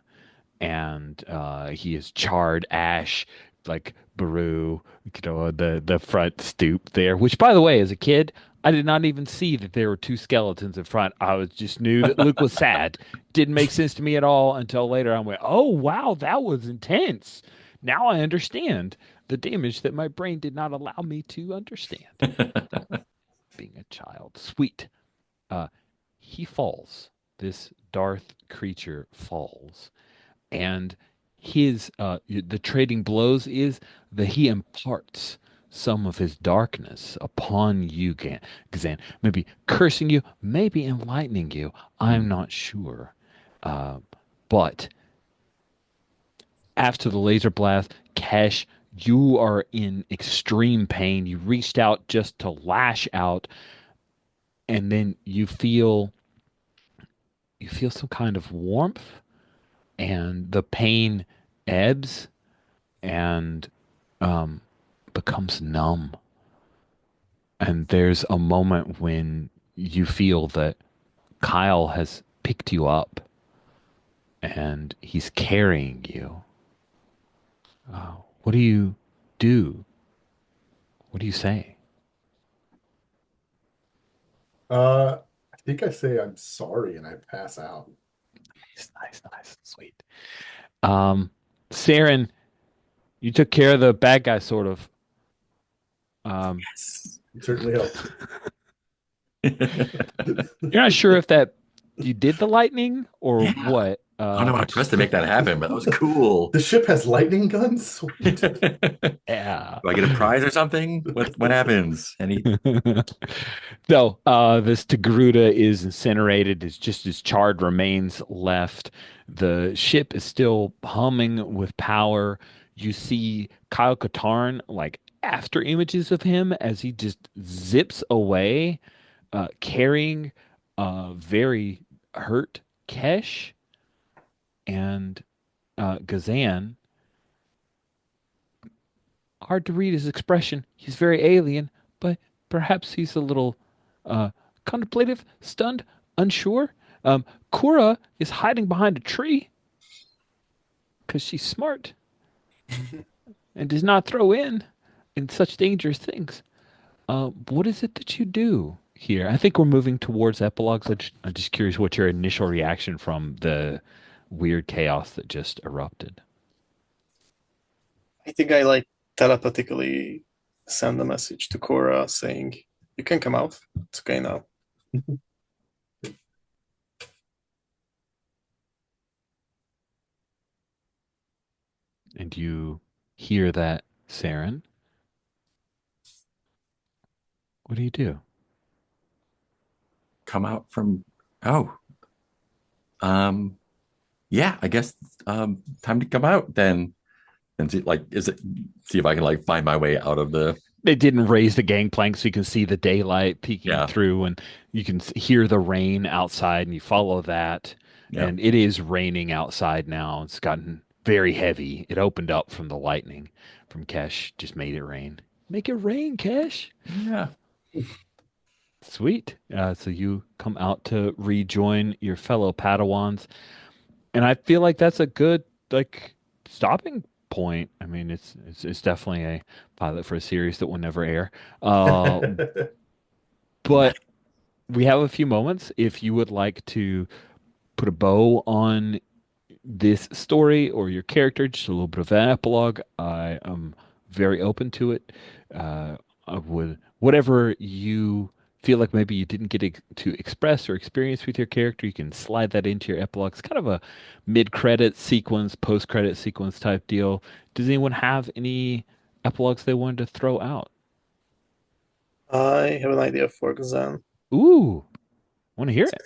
and he is charred ash like Baru, the front stoop there. Which, by the way, as a kid, I did not even see that there were two skeletons in front. I was just knew that Luke was sad. Didn't make sense to me at all until later. I went, "Oh wow, that was intense." Now I understand the damage that my brain did not allow me to understand. Being a child, sweet. Uh, he falls. This Darth creature falls, and his the trading blows is that he imparts some of his darkness upon you, Gazan. Maybe cursing you, maybe enlightening you. I'm not sure. Uh, but after the laser blast, Kesh, you are in extreme pain. You reached out just to lash out, and then you feel some kind of warmth, and the pain ebbs and um, becomes numb. And there's a moment when you feel that Kyle has picked you up and he's carrying you. What do you do? What do you say? I think I say I'm sorry and I pass out. Nice, nice, nice, sweet. Um, Saren, you took care of the bad guy, sort of. Um, Yes. It certainly helps. you're not sure if that you did the lightning or Yeah. what, I don't know what I but pressed to make that happen, but that was cool. The ship has lightning guns? Sweet. yeah. Do I get a prize or something? What happens? Any No, this Togruta is incinerated. It's just his charred remains left. The ship is still humming with power. You see Kyle Katarn, like after images of him as he just zips away, carrying a very hurt Kesh and Gazan. Hard to read his expression. He's very alien, but perhaps he's a little uh, contemplative, stunned, unsure. Kura is hiding behind a tree because she's smart and does not throw in such dangerous things. What is it that you do here? I think we're moving towards epilogues. I'm just curious what your initial reaction from the weird chaos that just erupted. I think I like telepathically send a message to Cora saying, "You can come out. It's okay now." And you hear that, Saren. What do you do? come out from oh, um yeah, I guess time to come out then and see like is it see if I can like find my way out of the They didn't raise the gangplank so you can see the daylight peeking yeah, through, and you can hear the rain outside, and you follow that. yeah. And it is raining outside now. It's gotten very heavy. It opened up from the lightning from Kesh, just made it rain. Make it rain, Kesh. Yeah. Sweet. So you come out to rejoin your fellow Padawans, and I feel like that's a good like stopping point. I mean, it's definitely a pilot for a series that will never air. Uh, but we have a few moments. If you would like to put a bow on this story or your character, just a little bit of an epilogue, I am very open to it. I would, whatever you feel like maybe you didn't get to express or experience with your character, you can slide that into your epilogue. It's kind of a mid-credit sequence, post-credit sequence type deal. Does anyone have any epilogues they wanted to throw out? I have an idea for Xan. Ooh, want to hear it?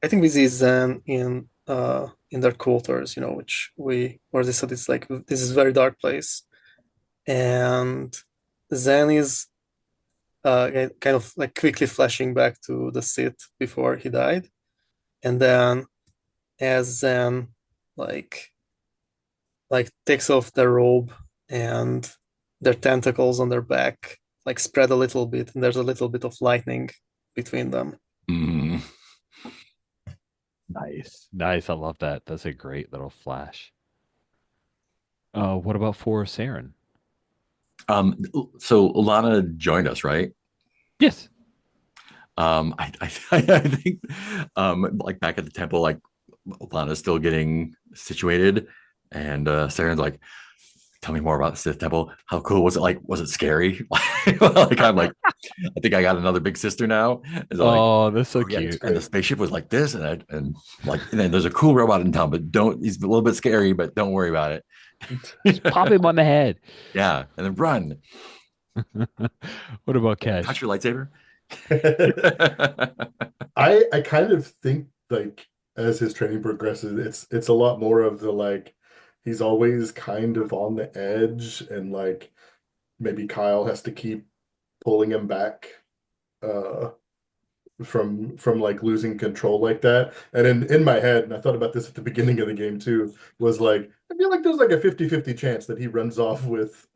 I think we see Xan in their quarters, which we or they said it's like this is a very dark place, and Xan is kind of like quickly flashing back to the Sith before he died, and then as Xan like takes off their robe and their tentacles on their back like spread a little bit, and there's a little bit of lightning between them. Mm. Nice. Nice. I love that. That's a great little flash. What about for Saren? Um, so Lana joined us, right? Yes. I think like back at the temple, like Lana's still getting situated, and Saren's like, "Tell me more about the Sith Temple. How cool was it? Like, was it scary?" Like I'm like, I think I got another big sister now. It's like, Oh, that's so oh yeah, cute. and the spaceship was like this, and like, and then there's a cool robot in town, but don't. He's a little bit scary, but don't worry about Just pop it. him on the head. Yeah, and then run. What about Touch Cash? your lightsaber. I kind of think like as his training progresses, it's a lot more of the like he's always kind of on the edge and like maybe Kyle has to keep pulling him back uh from like losing control like that. And in my head, and I thought about this at the beginning of the game too, was like I feel like there's like a 50-50 chance that he runs off with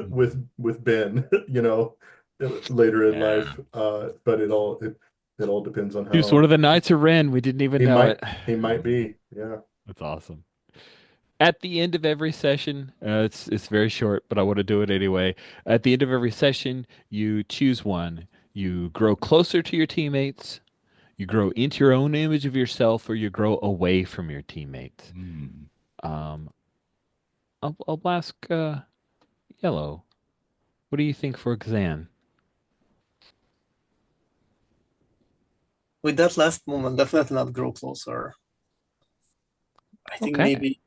with Ben, later in Yeah. life. But it all depends on He was one how of the Knights of Ren. We didn't even he know might it. he might be. Yeah. That's awesome. At the end of every session, it's very short, but I want to do it anyway. At the end of every session, you choose one. You grow closer to your teammates, you grow into your own image of yourself, or you grow away from your teammates. Mm. Um, I'll ask Yellow. What do you think for Xan? With that last moment, definitely not grow closer. I think Okay. maybe,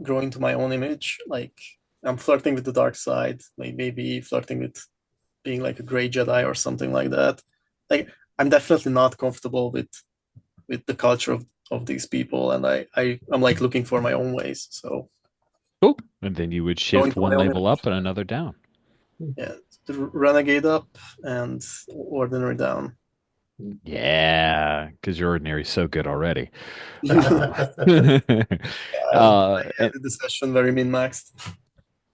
grow into my own image. Like I'm flirting with the dark side, maybe flirting with being like a gray Jedi or something like that. Like I'm definitely not comfortable with the culture of these people, and I'm like looking for my own ways. So Cool. And then you would go shift into my one own label image. up and another down. Yeah, the renegade up and ordinary down. Yeah, because your ordinary is so good already. I And did the session very min maxed.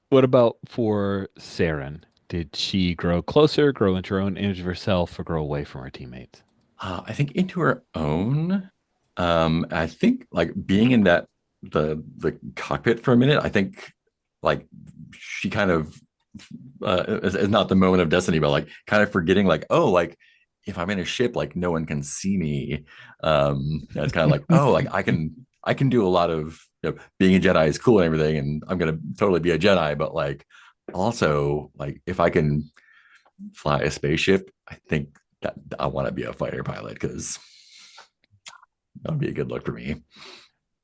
what about for Saren? Did she grow closer, grow into her own image of herself, or grow away from her teammates? I think into her own. I think like being in the cockpit for a minute. I think like she kind of is not the moment of destiny, but like kind of forgetting like, oh, like if I'm in a ship, like no one can see me. It's kind of like, oh, like I can do a lot of being a Jedi is cool and everything, and I'm gonna totally be a Jedi, but like also like if I can fly a spaceship, I think that I want to be a fighter pilot because that would be a good look for me.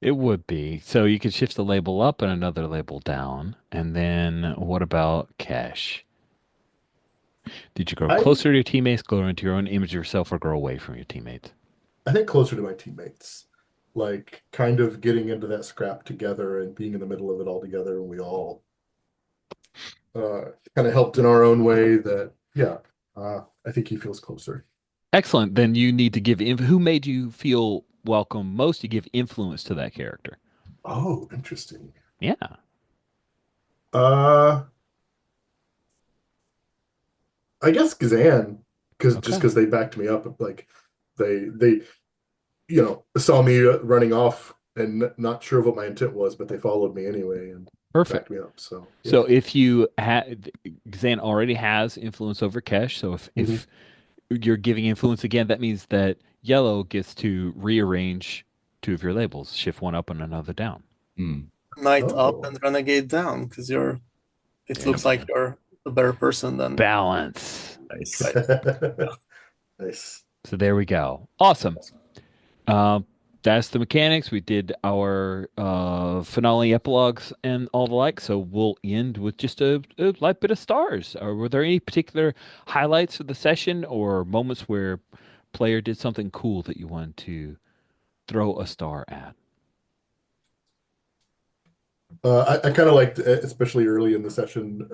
It would be. So you could shift the label up and another label down. And then what about Cash? Did you grow I closer to your teammates, grow into your own image of yourself, or grow away from your teammates? I think closer to my teammates, like kind of getting into that scrap together and being in the middle of it all together, and we all uh, kind of helped in our own way. That yeah, I think he feels closer. Excellent. Then you need to give who made you feel welcome most? You give influence to that character. Oh, interesting. Yeah. Uh, I guess Kazan, because just Okay. because they backed me up, like they saw me running off and not sure what my intent was, but they followed me anyway and Perfect. backed me up. So So yeah. if you had Xan already has influence over Kesh, so if Mhm. you're giving influence again, that means that Yellow gets to rearrange two of your labels, shift one up and another down. Mm, Knight up Oh. and renegade down because it There you looks go. like you're a better person than Balance. nice. right. Nice. So there we go. Awesome. Um, that's the mechanics. We did our finale epilogues and all the like. So we'll end with just a light bit of stars. Or were there any particular highlights of the session or moments where player did something cool that you wanted to throw a star at? I kind of liked, especially early in the session,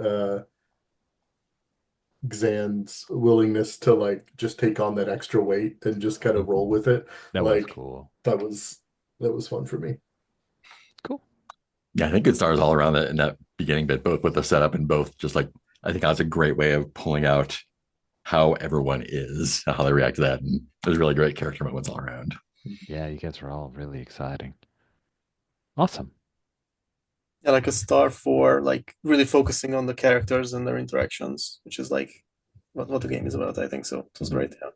Xan's willingness to like just take on that extra weight and just kind of roll with it. That was Like cool. that was that was fun for me. Cool. Yeah, I think good stars all around that in that beginning bit, both with the setup and both just like I think that's a great way of pulling out how everyone is, how they react to that. And there's really great character moments all around. Yeah, you guys were all really exciting. Awesome. Yeah, like a star for like really focusing on the characters and their interactions, which is like what the game is about, I think so. It was Mhm. great. Yeah.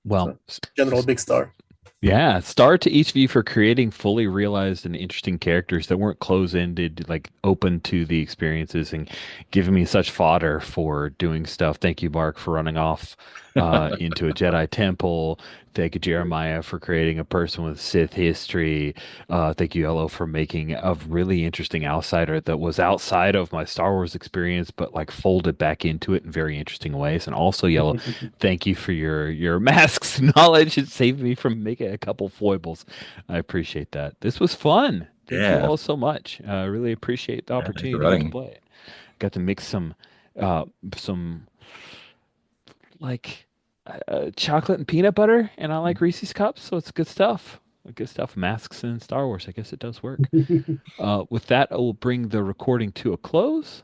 Well, So general big star. yeah, star to each of you for creating fully realized and interesting characters that weren't close-ended, like open to the experiences and giving me such fodder for doing stuff. Thank you, Mark, for running off into a Jedi temple. Thank you, Jeremiah, for creating a person with Sith history. Thank you, Elo, for making a really interesting outsider that was outside of my Star Wars experience, but like folded back into it in very interesting ways. And also, Yellow, thank you for your masks knowledge. It saved me from making a couple foibles. I appreciate that. This was fun. Thank you Yeah. all so much. I really appreciate the Yeah. Thanks for opportunity to get to running. play it. Got to mix uh, some like chocolate and peanut butter, and I like Reese's cups, so it's good stuff. Good stuff. Masks and Star Wars. I guess it does work. With that, I will bring the recording to a close.